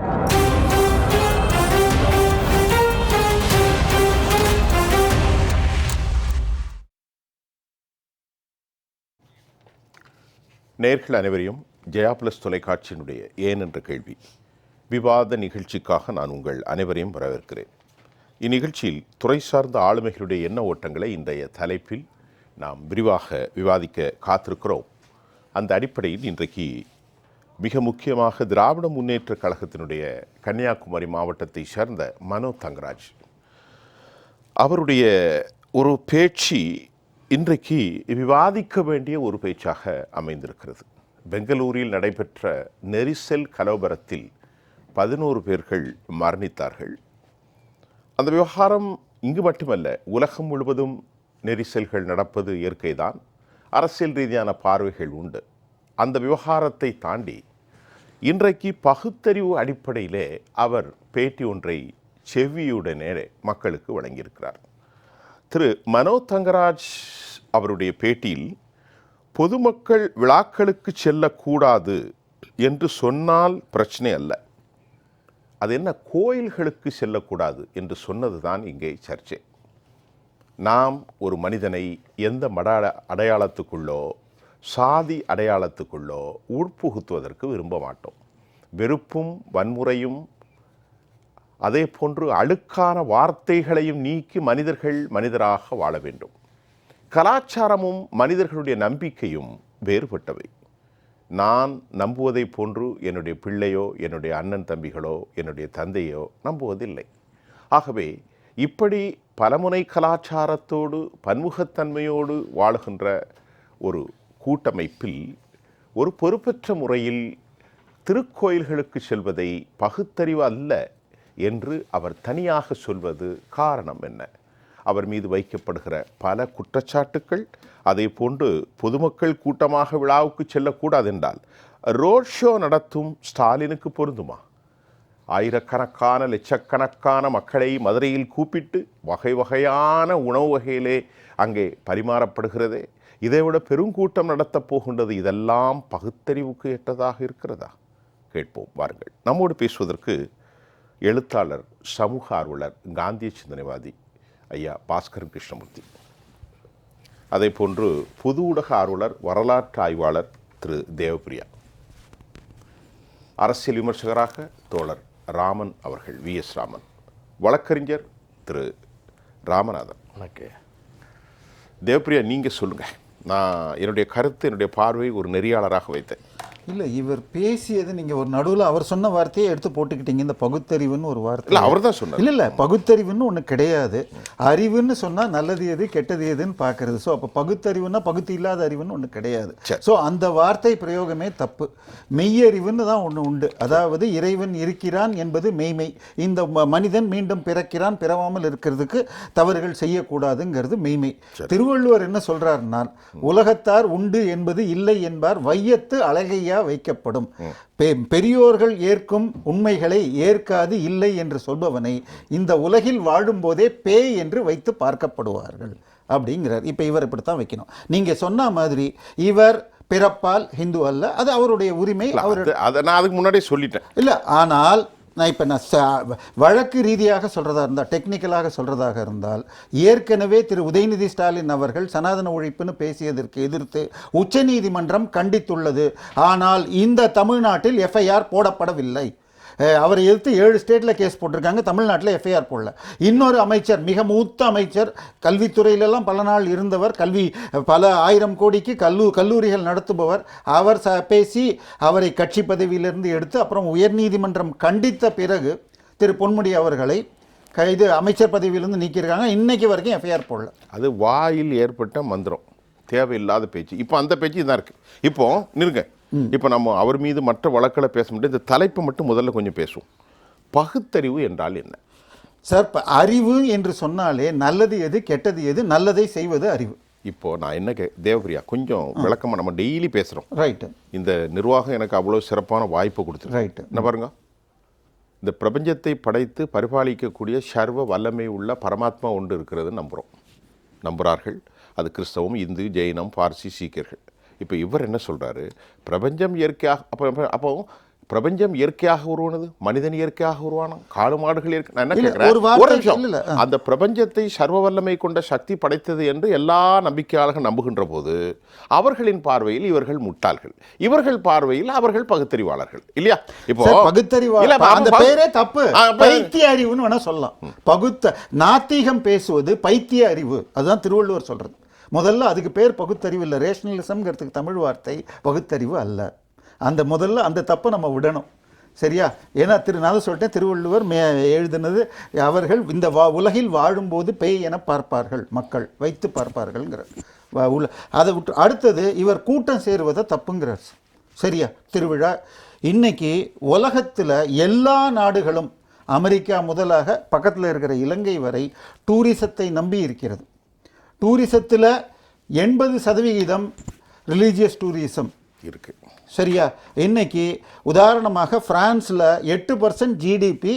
நேயர்கள் அனைவரையும் ஜெயா பிளஸ் தொலைக்காட்சியினுடைய ஏன் என்ற கேள்வி விவாத நிகழ்ச்சிக்காக நான் உங்கள் அனைவரையும் வரவேற்கிறேன். இந்நிகழ்ச்சியில் துறை சார்ந்த ஆளுமைகளுடைய எண்ண ஓட்டங்களை இன்றைய தலைப்பில் நாம் விரிவாக விவாதிக்க காத்திருக்கிறோம். அந்த அடிப்படையில் இன்றைக்கு மிக முக்கியமாக திராவிட முன்னேற்ற கழகத்தினுடைய கன்னியாகுமரி மாவட்டத்தை சேர்ந்த மனோ தங்கராஜ் அவருடைய ஒரு பேச்சு இன்றைக்கு விவாதிக்க வேண்டிய ஒரு பேச்சாக அமைந்திருக்கிறது. பெங்களூரில் நடைபெற்ற நெரிசல் கலவரத்தில் 11 பேர்கள் மரணித்தார்கள். அந்த விவகாரம் இங்கு மட்டுமல்ல, உலகம் முழுவதும் நெரிசல்கள் நடப்பது இயற்கைதான். அரசியல் ரீதியான பார்வைகள் உண்டு. அந்த விவகாரத்தை தாண்டி இன்றைக்கு பகுத்தறிவு அடிப்படையிலே அவர் பேட்டி ஒன்றை செவ்வியுடனே மக்களுக்கு வழங்கியிருக்கிறார். திரு மனோ தங்கராஜ் அவருடைய பேட்டியில் பொதுமக்கள் விழாக்களுக்கு செல்லக்கூடாது என்று சொன்னால் பிரச்சனை அல்ல, அது என்ன கோயில்களுக்கு செல்லக்கூடாது என்று சொன்னது தான் இங்கே சர்ச்சை. நாம் ஒரு மனிதனை எந்த மத அடையாளத்துக்குள்ளோ சாதி அடையாளத்துக்குள்ளோ உட்புகுத்துவதற்கு விரும்ப மாட்டோம். வெறுப்பும் வன்முறையும் அதே போன்று அழுக்கான வார்த்தைகளையும் நீக்கி மனிதர்கள் மனிதராக வாழ வேண்டும். கலாச்சாரமும் மனிதர்களுடைய நம்பிக்கையும் வேறுபட்டவை. நான் நம்புவதை போன்று என்னுடைய பிள்ளையோ என்னுடைய அண்ணன் தம்பிகளோ என்னுடைய தந்தையோ நம்புவதில்லை. ஆகவே இப்படி பலமுனை கலாச்சாரத்தோடு பன்முகத்தன்மையோடு வாழுகின்ற ஒரு கூட்டமைப்பில் ஒரு பொறுப்பற்ற முறையில் திருக்கோயில்களுக்கு செல்வதை பகுத்தறிவு அல்ல என்று அவர் தனியாக சொல்வது காரணம் என்ன? அவர் மீது வைக்கப்படுகிற பல குற்றச்சாட்டுக்கள், அதே போன்று பொதுமக்கள் கூட்டமாக விழாவுக்கு செல்லக்கூடாது என்றால் ரோட் ஷோ நடத்தும் ஸ்டாலினுக்கு பொருந்துமா? ஆயிரக்கணக்கான லட்சக்கணக்கான மக்களை மதுரையில் கூப்பிட்டு வகை வகையான உணவு வகையிலே அங்கே பரிமாறப்படுகிறதே, இதைவிட பெருங்கூட்டம் நடத்தப் போகின்றது. இதெல்லாம் பகுத்தறிவுக்கு ஏற்றதாக இருக்கிறதா? கேட்போம், வாருங்கள். நம்மோடு பேசுவதற்கு எழுத்தாளர், சமூக ஆர்வலர், காந்திய சிந்தனைவாதி ஐயா பாஸ்கரன் கிருஷ்ணமூர்த்தி, அதே போன்று பொது ஊடக ஆர்வலர், வரலாற்று ஆய்வாளர் திரு தேவப்பிரியா, அரசியல் விமர்சகராக தோழர் ராமன் அவர்கள், விஎஸ் ராமன், வழக்கறிஞர் திரு ராமநாதன். தேவப்பிரியா, நீங்கள் சொல்லுங்கள். நான் என்னுடைய கருத்து, என்னுடைய பார்வை ஒரு நெறியாளராக வைத்தேன். இல்லை, இவர் பேசியது நீங்கள் ஒரு நடுவில் அவர் சொன்ன வார்த்தையை எடுத்து போட்டுக்கிட்டீங்க. இந்த பகுத்தறிவுன்னு ஒரு வார்த்தை. இல்லை, அவர் தான் சொன்னார். இல்லை, பகுத்தறிவுன்னு ஒன்று கிடையாது. அறிவுன்னு சொன்னால் நல்லது எது கெட்டது எதுன்னு பார்க்கறது. ஸோ அப்போ பகுத்தறிவுன்னா பகுத்து இல்லாத அறிவுன்னு ஒன்று கிடையாது. ஸோ அந்த வார்த்தை பிரயோகமே தப்பு. மெய்யறிவுன்னு தான் ஒன்று உண்டு. அதாவது இறைவன் இருக்கிறான் என்பது மெய்மை. இந்த மனிதன் மீண்டும் பிறக்கிறான், பிறவாமல் இருக்கிறதுக்கு தவறுகள் செய்யக்கூடாதுங்கிறது மெய்மை. திருவள்ளுவர் என்ன சொல்றாருன்னா, உலகத்தார் உண்டு என்பது இல்லை என்பார், வையத்து அழகையா வைக்கப்படும். பெரியோர்கள் ஏற்கும் உண்மைகளை ஏற்காது இல்லை என்று சொல்பவனை இந்த உலகில் வாழும் போதே பேய் என்று வைத்து பார்க்கப்படுவார்கள் அப்படிங்கிறார். இப்போ இவர் இப்படித்தான் வைக்கணும். நீங்க சொன்ன மாதிரி இவர் பிறப்பால் ஹிந்து அல்ல, அது அவருடைய உரிமை. அதை நான் அதுக்கு முன்னாடியே சொல்லிட்டேன். இல்லை, ஆனால் நான் வழக்கு ரீதியாக சொல்கிறதா இருந்தால், டெக்னிக்கலாக சொல்கிறதாக இருந்தால், ஏற்கனவே திரு உதயநிதி ஸ்டாலின் அவர்கள் சனாதன ஒழிப்புன்னு பேசியதற்கு எதிர்த்து உச்சநீதிமன்றம் கண்டித்துள்ளது. ஆனால் இந்த தமிழ்நாட்டில் எஃப்ஐஆர் போடப்படவில்லை. அவரை எதிர்த்து 7 ஸ்டேட்டில் கேஸ் போட்டிருக்காங்க, தமிழ்நாட்டில் எஃப்ஐஆர் போடல. இன்னொரு அமைச்சர், மிக மூத்த அமைச்சர், கல்வித்துறையிலெல்லாம் பல நாள் இருந்தவர், பல 1000 கோடிக்கு கல்லூரிகள் நடத்துபவர், அவர் பேசி அவரை கட்சி பதவியிலிருந்து எடுத்து அப்புறம் உயர்நீதிமன்றம் கண்டித்த பிறகு திரு பொன்முடி அவர்களை இது அமைச்சர் பதவியிலிருந்து நீக்கியிருக்காங்க. இன்னைக்கு வரைக்கும் எஃப்ஐஆர் போடல. அது வாயில் ஏற்பட்ட மந்திரம், தேவையில்லாத பேச்சு. இப்போ அந்த பேச்சு தான் இருக்குது. இப்போ நிறுங்க. இப்போ நம்ம அவர் மீது மற்ற வழக்களை பேச முடியாது. இந்த தலைப்பை மட்டும் முதல்ல கொஞ்சம் பேசுவோம். பகுத்தறிவு என்றால் என்ன சார்? அறிவு என்று சொன்னாலே நல்லது எது கெட்டது எது, நல்லதை செய்வது அறிவு. இப்போ நான் என்ன தேவப்பிரியா, கொஞ்சம் விளக்கமாக, நம்ம டெய்லி பேசுகிறோம். ரைட்டு. இந்த நிர்வாகம் எனக்கு அவ்வளோ சிறப்பான வாய்ப்பு கொடுத்துருக்கு. ரைட்டு. என்ன பாருங்க, இந்த பிரபஞ்சத்தை படைத்து பரிபாலிக்கக்கூடிய சர்வ வல்லமை உள்ள பரமாத்மா ஒன்று இருக்கிறது நம்புகிறார்கள். அது கிறிஸ்தவம், இந்து, ஜெயினம், பார்சி, சீக்கியர்கள். இப்போ இவர் என்ன சொல்கிறாரு, பிரபஞ்சம் இயற்கையாக அப்போ பிரபஞ்சம் இயற்கையாக உருவானது, மனிதன் இயற்கையாக உருவானான், காடு மாடுகள் இயற்கை. நான் என்ன இல்ல, கேட்கிறேன், ஒரு வார்த்தை ஒரு நிமிஷம். இல்ல. அந்த பிரபஞ்சத்தை சர்வ வல்லமை கொண்ட சக்தி படைத்தது என்று எல்லா நம்பிக்கையாளர்கள் நம்புகின்ற போது அவர்களின் பார்வையில் இவர்கள் முட்டாள்கள், இவர்கள் பார்வையில் அவர்கள் பகுத்தறிவாளர்கள் இல்லையா? இப்போ இல்ல, பகுத்தறிவாளர் அந்த பேரே தப்பு. பைத்திய அறிவுன்னு வேணா சொல்லலாம். நாத்திகம் பேசுவது பைத்திய அறிவு, அதுதான் திருவள்ளுவர் சொல்றது. முதல்ல அதுக்கு பேர் பகுத்தறிவு இல்லை. ரேஷனலிசம்ங்கிறதுக்கு தமிழ் வார்த்தை பகுத்தறிவு அல்ல. முதல்ல அந்த தப்பை நம்ம விடணும். சரியா? ஏன்னா நான் சொல்லிட்டேன், திருவள்ளுவர் எழுதினது அவர்கள் இந்த உலகில் வாழும்போது பேய் என பார்ப்பார்கள், மக்கள் வைத்து பார்ப்பார்கள்ங்கிற அதை விட்டு அடுத்தது இவர் கூட்டம் சேருவதை தப்புங்கிறார். சரியா? திருவிழா இன்னைக்கு உலகத்தில் எல்லா நாடுகளும் அமெரிக்கா முதலாக பக்கத்தில் இருக்கிற இலங்கை வரை டூரிசத்தை நம்பி இருக்கிறது. டூரிசத்தில் 80% ரிலீஜியஸ் டூரிசம் இருக்கு. சரியா? இன்னைக்கு உதாரணமாக பிரான்ஸில் 8% ஜிடிபி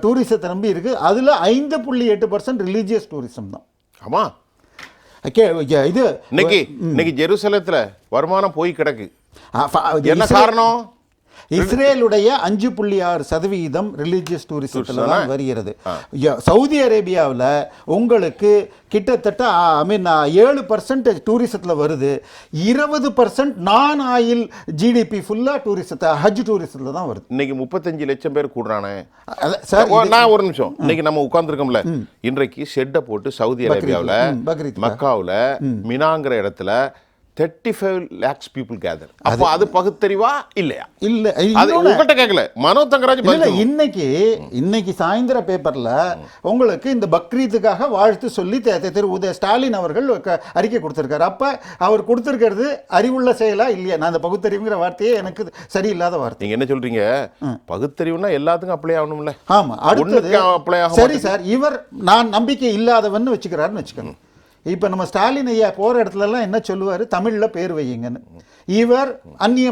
டூரிசத்தை நம்பி இருக்கு. அதில் 5.8% ரிலீஜியஸ் டூரிசம் தான். ஆமாம். இது இன்னைக்கு ஜெருசலத்தில் வருமானம் போய் கிடக்கு. என்ன காரணம்? இஸ்ரேலுடைய 5.6% ரிலீஜியஸ் டூரிசத்தில் தான் வருகிறது. சவுதி அரேபியாவில் உங்களுக்கு கிட்டத்தட்ட 7% டூரிசத்தில் வருது. 20% நான் ஆயில் ஜிடிபி ஃபுல்லாக டூரிசத்தை ஹஜ் டூரிசத்தில் தான் வருது. இன்னைக்கு 35 லட்சம் பேர் கூடுறானே சார். நான் ஒரு நிமிஷம், இன்னைக்கு நம்ம உட்கார்ந்துருக்கோம்ல, இன்றைக்கு ஷெட்டை போட்டு சவுதி அரேபியாவில் மக்காவில் மினாங்கிற இடத்துல 35 lakhs people gather. அப்போ அது பகுத்தறிவா இல்லையா? இல்ல, அது உங்கள்கிட்ட கேட்கல, மனோ தங்கராஜ். இல்ல, இன்னைக்கு சாயந்தர பேப்பர்ல உங்களுக்கு இந்த பக்ரீத்துக்காக வாழ்த்து சொல்லி திரு ஸ்டாலின் அவர்கள் அறிக்கை கொடுத்திருக்காரு. அப்ப அவர் கொடுத்திருக்கிறது அறிவுள்ள செயலா இல்லையா? நான் அந்த பகுத்தறிவுங்கிற வார்த்தையே எனக்கு சரியில்லாத வார்த்தை. நீங்க என்ன சொல்றீங்க? பகுத்தறிவுனா எல்லாத்துக்கும் அப்ளை ஆகணும்ல? ஆமா. அடுத்தது சரி சார், இவர் நான் நம்பிக்கை இல்லாதவன்னு வச்சுக்கிறாருன்னு வச்சுக்கணும். இப்போ நம்ம ஸ்டாலின் ஐயா போகிற இடத்துலலாம் என்ன சொல்லுவார்? தமிழில் பேர் வையுங்கன்னு. இவர் அந்நிய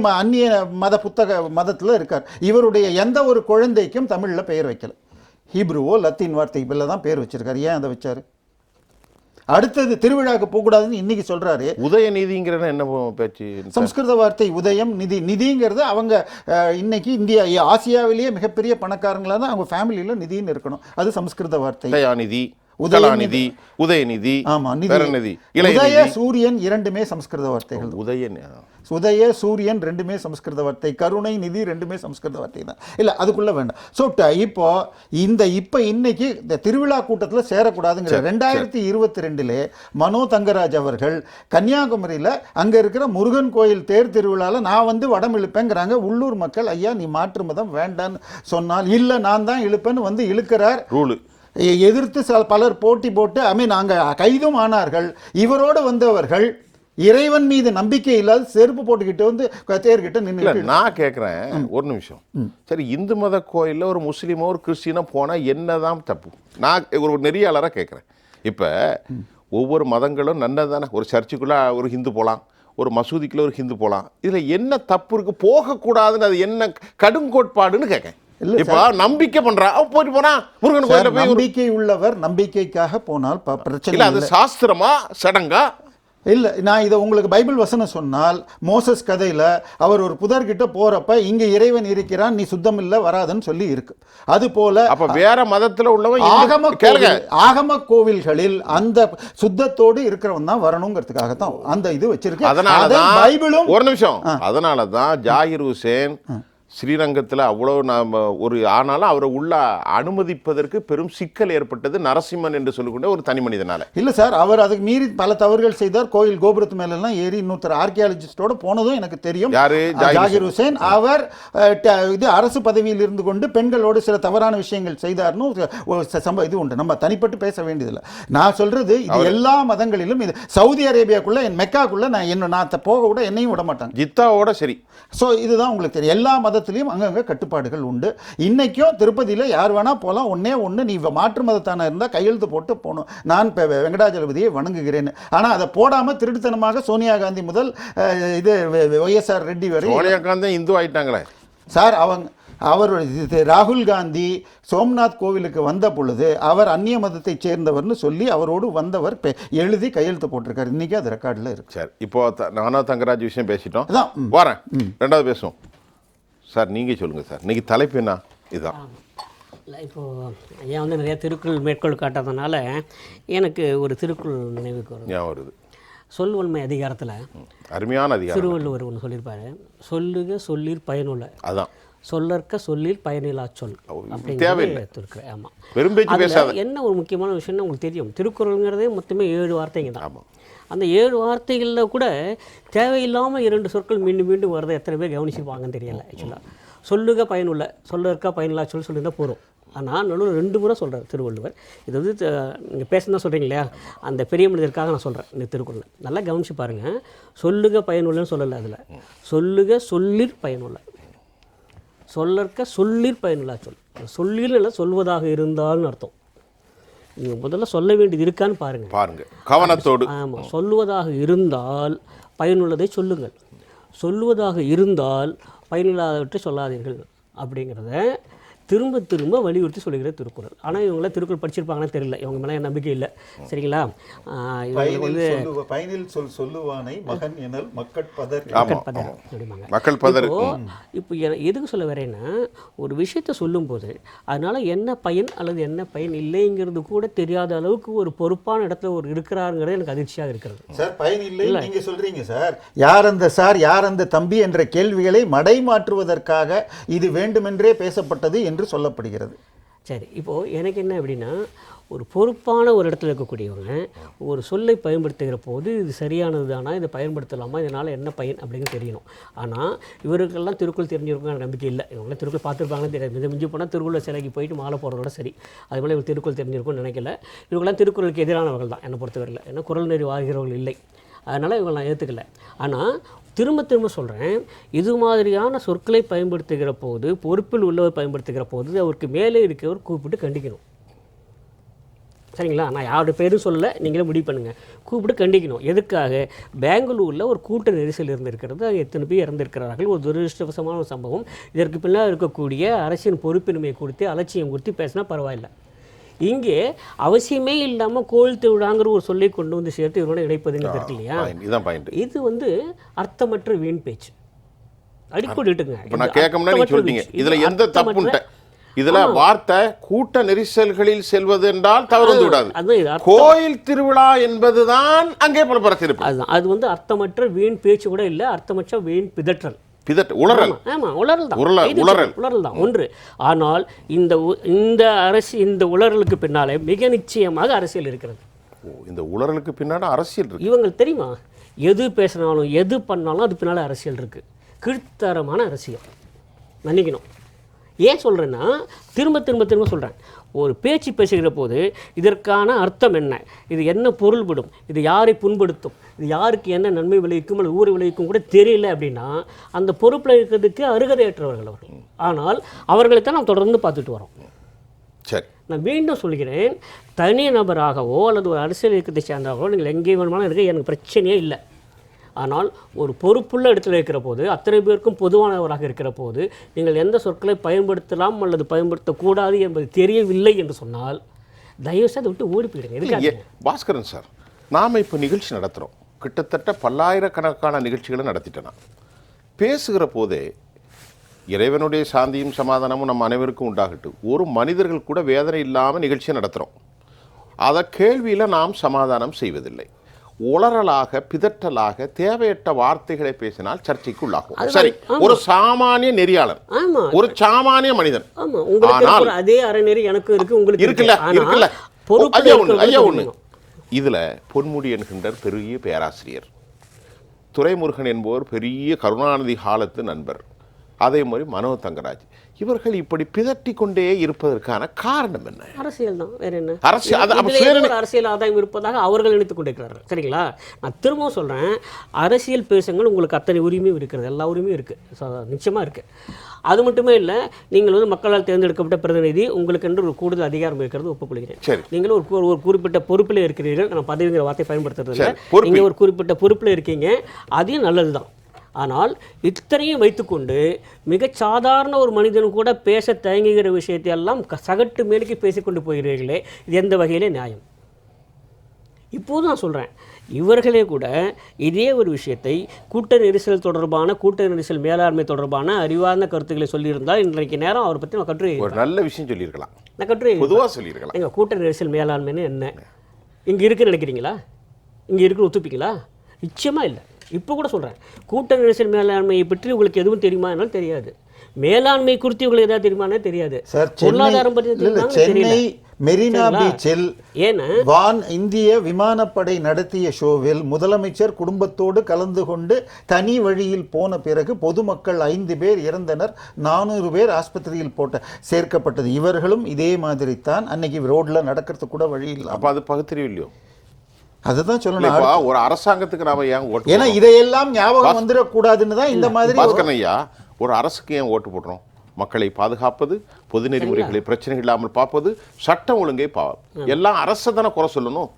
மதத்தில் இருக்கார். இவருடைய எந்த ஒரு குழந்தைக்கும் தமிழில் பெயர் வைக்கல. ஹீப்ருவோ லத்தீன் வார்த்தைக்கு தான் பேர் வச்சிருக்காரு. ஏன் அதை வச்சாரு? அடுத்தது திருவிழாவுக்கு போகக்கூடாதுன்னு இன்னைக்கு சொல்றாரு. உதயநிதிங்கிற என்ன பேச்சு? சம்ஸ்கிருத வார்த்தை உதயம், நிதிங்கிறது அவங்க இன்னைக்கு ஆசியாவிலேயே மிகப்பெரிய பணக்காரங்களாக தான் அவங்க ஃபேமிலியில் நிதின்னு இருக்கணும். அது சம்ஸ்கிருத வார்த்தை. உதயநிதி, உதயநிதி, ஆமா, நிதி, உதய சூரியன் இரண்டுமே சம்ஸ்கிருத வார்த்தைகள். உதய சூரியன் ரெண்டுமே சம்ஸ்கிருத வார்த்தை. கருணை, நிதி ரெண்டுமே சம்ஸ்கிருத வார்த்தை தான். இல்லை, அதுக்குள்ள வேண்டாம். ஸோ இப்போ இன்னைக்கு இந்த திருவிழா கூட்டத்தில் சேரக்கூடாதுங்கிற 2022 மனோ தங்கராஜ் அவர்கள் கன்னியாகுமரியில் அங்கே இருக்கிற முருகன் கோயில் தேர் திருவிழாவில் நான் வடம் இழுப்பேங்கிறாங்க. உள்ளூர் மக்கள் ஐயா நீ மாற்று மதம் வேண்டான்னு சொன்னால் இல்லை நான் தான் இழுப்பேன்னு இழுக்கிறார். ரூலு எதிர்த்து பலர் போட்டி போட்டு அங்கே கைதும் ஆனார்கள். இவரோடு வந்தவர்கள் இறைவன் மீது நம்பிக்கை இல்லாத செருப்பு போட்டுக்கிட்டு தேர்கிட்ட நின்று. நான் கேட்குறேன் ஒரு நிமிஷம். சரி, இந்து மத கோயிலில் ஒரு முஸ்லீமோ ஒரு கிறிஸ்டினோ போனால் என்னதான் தப்பு? நான் ஒரு நெறியாளராக கேட்குறேன். இப்போ ஒவ்வொரு மதங்களும் நல்லது தானே. ஒரு சர்ச்சுக்குள்ளே ஒரு ஹிந்து போகலாம், ஒரு மசூதிக்குள்ளே ஒரு ஹிந்து போகலாம். இதில் என்ன தப்பு இருக்குது? போகக்கூடாதுன்னு அது என்ன கடும் கோட்பாடுன்னு கேட்கேன். இப்ப நம்பிக்கை பண்றா போயிட்டு போனா முருகன் கோயில்ல போய் நம்பிக்கை உள்ளவர் நம்பிக்கைக்காக போனால் பிரச்சனை இல்ல. அது சாஸ்திரமா சடங்கா? இல்லை, நான் இதை உங்களுக்கு பைபிள் வசனம் சொன்னால், மோசஸ் கதையில் அவர் ஒரு புதர்கிட்ட போறப்ப இங்க இறைவன் இருக்கிறான், நீ சுத்தம் இல்லை வராதுன்னு சொல்லி இருக்கு. அது போல அப்ப வேற மதத்தில் உள்ளவன் ஆகம கோவில்களில் அந்த சுத்தத்தோடு இருக்கிறவன் தான் வரணுங்கிறதுக்காகத்தான் அந்த இது வச்சிருக்கு. அதனாலதான் பைபிளும் ஒரு நிமிஷம், அதனாலதான் ஜாகிர் ஹுசேன் ஸ்ரீரங்கத்தில் அவ்வளோ நாம் ஆனாலும் அவரை உள்ள அனுமதிப்பதற்கு பெரும் சிக்கல் ஏற்பட்டது நரசிம்மன் என்று சொல்லிக்கொண்ட ஒரு தனி மனிதனால. இல்லை சார், அவர் அதுக்கு மீறி பல தவறுகள் செய்தார். கோயில் கோபுரத்து மேலெல்லாம் ஏறி இன்னொருத்தர் ஆர்கியாலஜிஸ்டோட போனதும் எனக்கு தெரியும். யாரு? ஜாகிர் ஹுசேன். அவர் இது அரசு பதவியில் இருந்து கொண்டு பெண்களோடு சில தவறான விஷயங்கள் செய்தார்னு இது உண்டு. நம்ம தனிப்பட்டு பேச வேண்டியதில்லை. நான் சொல்றது இது எல்லா மதங்களிலும். இது சவுதி அரேபியாக்குள்ள மெக்காக்குள்ள நான் போக விட என்னையும் விட மாட்டாங்க, ஜித்தாவோட. சரி, ஸோ இதுதான் உங்களுக்கு தெரியும். எல்லா மதத்திலையும் அங்கங்கே கட்டுப்பாடுகள் உண்டு. இன்னைக்கும் திருப்பதியில் யார் வேணா போகலாம். ஒன்று நீ மாற்று மதத்தான இருந்தால் கையெழுத்து போட்டு போகணும். நான் இப்போ வெங்கடாஜலபதியை வணங்குகிறேன். ஆனால் அதை போடாமல் திருட்டுத்தனமாக சோனியா காந்தி முதல் இது YSR ரெட்டி வரை. சோனியா காந்தி இந்து ஆயிட்டாங்களே சார். அவர் ராகுல் காந்தி சோம்நாத் கோவிலுக்கு வந்த பொழுது அவர் அந்நிய மதத்தை சேர்ந்தவர்னு சொல்லி அவரோடு வந்தவர் எழுதி கையெழுத்து போட்டிருக்காரு. இன்னைக்கு அது ரெக்கார்டில் இருக்கு. சார், இப்போ நானா தங்கராஜ் விஷயம் பேசிட்டோம், வரேன். ரெண்டாவது பேசுவோம். சார் நீங்கள் சொல்லுங்கள் சார், இன்னைக்கு தலைப்பு என்ன? இதுதான். இல்லை, இப்போது ஐயா வந்து நிறைய திருக்குறள் மேற்கோள் காட்டுறதுனால எனக்கு ஒரு திருக்குறள் நினைவுக்கு வரும். ஞாபகம் வருது. சொல்வன்மை அதிகாரத்தில் அருமையான அதிகாரம். திருவள்ளுவர் ஒன்று சொல்லியிருப்பாரு, சொல்லுக சொல்லிற் பயனுள்ள, அதான் சொல்லற்க சொல்லில் பயனில்லா சொல் தேவையில்லை. அப்படிங்கிறது. ஆமாம், வெறும் பேச்சு பேசாத. என்ன ஒரு முக்கியமான விஷயம்னு உங்களுக்கு தெரியும், திருக்குறளுங்கிறதே மொத்தமே 7 வார்த்தைங்க தான். ஆமாம். அந்த 7 வார்த்தைகளில் கூட தேவையில்லாமல் 2 சொற்கள் மீண்டும் மீண்டும் வரதை எத்தனை பேர் கவனிச்சிருப்பாங்கன்னு தெரியல. ஆக்சுவலாக சொல்லுக பயனுள்ள, சொல்லற்கா பயனில்லா சொல் சொல்லியிருந்தால் போகிறோம். ஆனால் நடுவில் 2 முறை சொல்கிறார் திருவள்ளுவர். இது வந்து நீங்கள் பேசுனா சொல்கிறீங்க இல்லையா, அந்த பெரிய மனிதருக்காக நான் சொல்கிறேன் இந்த திருக்குறள் நல்லா கவனித்து பாருங்கள். சொல்லுக பயனுள்ளன்னு சொல்லலை, அதில் சொல்லுக சொல்லிற் பயனுள்ள, சொல்லற்க சொல்லிற் பயனுள்ளா சொல். சொல்லில் சொல்வதாக இருந்தால்னு அர்த்தம். நீங்கள் முதல்ல சொல்ல வேண்டியது இருக்கான்னு பாருங்க கவனத்தோடு. ஆமாம், சொல்லுவதாக இருந்தால் பயனுள்ளதை சொல்லுங்கள், சொல்லுவதாக இருந்தால் பயனில்லாதவற்றை சொல்லாதீர்கள் அப்படிங்கிறத திரும்ப திரும்ப வலியுறுத்தி சொல்லுகிற திருக்குறள். ஆனால் இவங்களாம் திருக்குறள் படிச்சிருப்பாங்கன்னு தெரியல, இவங்க மேலே நம்பிக்கை இல்லை. சரிங்களா? இவங்களுக்கு வந்து பயனில் சொல்லுவானை மகன் எனல் மக்கட்பதர் அப்படிம்பாங்க. மக்கள் பதர். இப்போ எதுக்கு சொல்ல வரேன்னா, ஒரு விஷயத்தை சொல்லும்போது அதனால் என்ன பயன் அல்லது என்ன பயன் இல்லைங்கிறது கூட தெரியாத அளவுக்கு ஒரு பொறுப்பான இடத்துல ஒரு இருக்கிறாருங்கிறது எனக்கு அதிர்ச்சியாக இருக்கிறது. சார் பயன் இல்லை நீங்கள் சொல்கிறீங்க சார். யார் அந்த சார், யார் அந்த தம்பி என்ற கேள்விகளை மடைமாற்றுவதற்காக இது வேண்டுமென்றே பேசப்பட்டது என்று சொல்லப்படுகிறது. சரி, இப்போது எனக்கு என்ன அப்படின்னா, ஒரு பொறுப்பான ஒரு இடத்துல இருக்கக்கூடியவங்க ஒரு சொல்லை பயன்படுத்துகிற போது இது சரியானது தானா, இதை பயன்படுத்தலாமா, இதனால் என்ன பயன் அப்படிங்கிறது தெரியணும். ஆனால் இவருக்கெல்லாம் திருக்குறள் தெரிஞ்சிருக்காங்க நம்பிக்கை இல்லை. இவங்களாம் திருக்குறள் பார்த்துருப்பாங்கன்னு தெரியாது. இதை மிஞ்சி போனால் திருக்குறள் சிலைக்கு போயிட்டு மாலை போடுறதோட சரி. அதுபோல் இவங்க திருக்குறள் தெரிஞ்சிருக்கும்னு நினைக்கல. இவங்களாம் திருக்குறளுக்கு எதிரானவர்கள் தான் என்னை பொறுத்தவரையில். ஏன்னா குறள் நெறி வாழ்கிறவர்கள் இல்லை, அதனால் இவங்க நான் ஏற்றுக்கல. ஆனால் திரும்ப திரும்ப சொல்கிறேன், இது மாதிரியான சொற்களை பயன்படுத்துகிற போது, பொறுப்பில் உள்ளவர் பயன்படுத்துகிற போது அவருக்கு மேலே இருக்கிறவர் கூப்பிட்டு கண்டிக்கணும். சரிங்களா? நான் யாரோட பேரும் சொல்லலை, நீங்களே முடிவு பண்ணுங்கள். கூப்பிட்டு கண்டிக்கணும். எதுக்காக? பெங்களூரில் ஒரு கூட்ட நெரிசல் இருந்திருக்கிறது, அது எத்தனை பேர் இறந்திருக்கிறார்கள், ஒரு துரதிருஷ்டவசமான ஒரு சம்பவம். இதற்கு பின்னால் இருக்கக்கூடிய அரசின் பொறுப்பின்மையை குறித்து அலட்சியம் குறித்து பேசினா பரவாயில்லை. இங்கே அவசியமே இல்லாமல் கோயில் திருவிழாங்கிற ஒரு சொல்லை கொண்டு வந்து சேர்த்து இவரோட இணைப்பதுங்கிறது இருக்கு இல்லையா, இது வந்து அர்த்தமற்ற வீண் பேச்சு. அடிக்கொடிட்டுங்க. நான் கேட்க முன்னாடி சொல்லிட்டீங்க, இதில் எந்த தப்புன்ட்ட இதுல வார்த்தை கூட்ட நெரிசல்களில் செல்வது என்றால் தவறு விடாது. கோயில் திருவிழா என்பதுதான் அங்கே பல பரசிருப்பு. அதுதான், அது வந்து அர்த்தமற்ற வீண் பேச்சு கூட இல்லை, அர்த்தமற்ற வீண் பிதற்றல், உளறல். ஆமா, உளறல் தான் ஒன்று. ஆனால் இந்த இந்த உளறலுக்கு பின்னாலே மிக நிச்சயமாக அரசியல் இருக்கிறது. இந்த உளறலுக்கு பின்னாடி அரசியல் இருக்கு. இவங்க தெரியுமா, எது பேசினாலும் எது பண்ணாலும் அது பின்னால அரசியல் இருக்கு. கீழ்த்தரமான அரசியல். மன்னிக்கணும். ஏன் சொல்கிறேன்னா, திரும்ப திரும்ப திரும்ப சொல்கிறேன், ஒரு பேச்சு பேசுகிற போது இதற்கான அர்த்தம் என்ன, இது என்ன பொருள்படும், இது யாரை புண்படுத்தும், இது யாருக்கு என்ன நன்மை விளைவிக்கும் அல்லது ஊரை விளைவிக்கும் கூட தெரியல அப்படின்னா அந்த பொறுப்பில் இருக்கிறதுக்கு அருகதையற்றவர்கள் அவர்கள். ஆனால் அவர்களை தான் நாம் தொடர்ந்து பார்த்துட்டு வரோம். சரி, நான் மீண்டும் சொல்கிறேன், தனி நபராகவோ அல்லது ஒரு அரசியல் இயக்கத்தை சேர்ந்தாகவோ நீங்கள் எங்கே வேணுமாலும் இருக்க எனக்கு பிரச்சனையே இல்லை. ஆனால் ஒரு பொறுப்புள்ள இடத்துல இருக்கிற போது, அத்தனை பேருக்கும் பொதுவானவராக இருக்கிற போது, நீங்கள் எந்த சொற்களை பயன்படுத்தலாம் அல்லது பயன்படுத்தக்கூடாது என்பது தெரியவில்லை என்று சொன்னால் தயவுசெய்து அதை விட்டு ஓடி போயிடுங்க. பாஸ்கரன் சார், நாம் இப்போ நிகழ்ச்சி நடத்துகிறோம், கிட்டத்தட்ட பல்லாயிரக்கணக்கான நிகழ்ச்சிகளை நடத்திட்டேன். பேசுகிற போதே இறைவனுடைய சாந்தியும் சமாதானமும் நம்ம அனைவருக்கும் உண்டாகட்டும், ஒரு மனிதர்கள் கூட வேதனை இல்லாமல் நிகழ்ச்சியை நடத்துகிறோம். அதை கேள்வியில் நாம் சமாதானம் செய்வதில்லை. உளறலாக பிதற்றலாக தேவையற்ற வார்த்தைகளை பேசினால் சர்ச்சைக்கு உள்ளாகும். சரி, ஒரு சாமானிய நெறியாளர், ஒரு சாமானிய மனிதன். ஆனால் அதே அறநெறி எனக்கு இருக்கு, உங்களுக்கு இருக்குல்ல. ஐயா ஒண்ணு, இதுல பொன்முடி என்கின்ற பெரிய பேராசிரியர், துரைமுருகன் என்பவர் பெரிய கருணாநிதி காலத்து நண்பர், அதே மாதிரி மனோ தங்கராஜ், இவர்கள் இப்படி பிதட்டி கொண்டே இருப்பதற்கான காரணம் என்ன? அரசியல் தான், வேற என்ன? அரசியல் ஆதாயம் இருப்பதாக அவர்கள் நினைத்துக் கொண்டிருக்கிறார்கள். சரிங்களா? நான் திரும்பவும் சொல்றேன், அரசியல் பேசுங்கள், உங்களுக்கு அத்தனை உரிமையும் இருக்கிறது, எல்லா உரிமையும் இருக்கு, நிச்சயமா இருக்கு. அது மட்டுமே இல்லை, நீங்கள் வந்து மக்களால் தேர்ந்தெடுக்கப்பட்ட பிரதிநிதி, உங்களுக்கு என்று ஒரு கூடுதல் அதிகாரம் இருக்கிறது, ஒப்புக்கொள்கிறேன். நீங்கள் ஒரு குறிப்பிட்ட பொறுப்பில் இருக்கிறீர்கள். நான் பதவிங்கிற வார்த்தை பயன்படுத்துறது, நீங்கள் ஒரு குறிப்பிட்ட பொறுப்பில் இருக்கீங்க, அதையும் நல்லதுதான். ஆனால் இத்தனையும் வைத்துக்கொண்டு மிகச் சாதாரண ஒரு மனிதன் கூட பேச தயங்குகிற விஷயத்தை எல்லாம் சகட்டு மேலுக்கு பேசிக்கொண்டு போகிறீர்களே, இது எந்த வகையிலே நியாயம்? இப்போது நான் சொல்கிறேன், இவர்களே கூட இதே ஒரு விஷயத்தை கூட்ட நெரிசல் தொடர்பான கூட்ட நெரிசல் மேலாண்மை தொடர்பான அறிவார்ந்த கருத்துக்களை சொல்லியிருந்தால் இன்றைக்கு நேரம் அவரை பற்றி நான் கட்டுரை ஒரு நல்ல விஷயம் சொல்லியிருக்கலாம், நான் கட்டுரை பொதுவாக சொல்லியிருக்கலாம். எங்கள் கூட்ட நெரிசல் மேலாண்மைன்னு என்ன இங்கே இருக்குன்னு நினைக்கிறீங்களா? இங்கே இருக்குன்னு ஒத்துப்பீங்களா? நிச்சயமாக இல்லை. இப்போ கூட சொல்கிறேன், கூட்ட நெரிசல் மேலாண்மையை பற்றி உங்களுக்கு எதுவும் தெரியுமா என்னாலும் தெரியாது. மேலாண்மை குறித்து உங்களுக்கு ஏதாவது தெரியுமானே தெரியாது. சார், பொருளாதாரம் பற்றி சென்னை மெரினா பீச்சில் இந்திய விமானப்படை நடத்திய ஷோவில் முதலமைச்சர் குடும்பத்தோடு கலந்து கொண்டு தனி வழியில் போன பிறகு பொதுமக்கள் 5 பேர் இறந்தனர், 400 பேர் ஆஸ்பத்திரியில் சேர்க்கப்பட்டது. இவர்களும் இதே மாதிரி தான் அன்னைக்கு ரோட்ல நடக்கிறது கூட வழி இல்லை. அப்போ அது பகுத்தறிவு இல்லையோ? அதுதான் சொல்லணும். ஒரு அரசாங்கத்துக்கு நாம ஏன் ஓட்டு, ஏன்னா இதையெல்லாம் ஞாபகம் வந்துடக்கூடாதுன்னு தான் இந்த மாதிரி. பாஸ்கரன் ஐயா, ஒரு அரசுக்கு ஏன் ஓட்டு போடுறோம்? மக்களை பாதுகாப்பது, பொது நெறிமுறைகளை பிரச்சனைகள் இல்லாமல் பார்ப்பது, சட்டம் ஒழுங்கை எல்லாம் அரசை தானே குறை சொல்லணும்.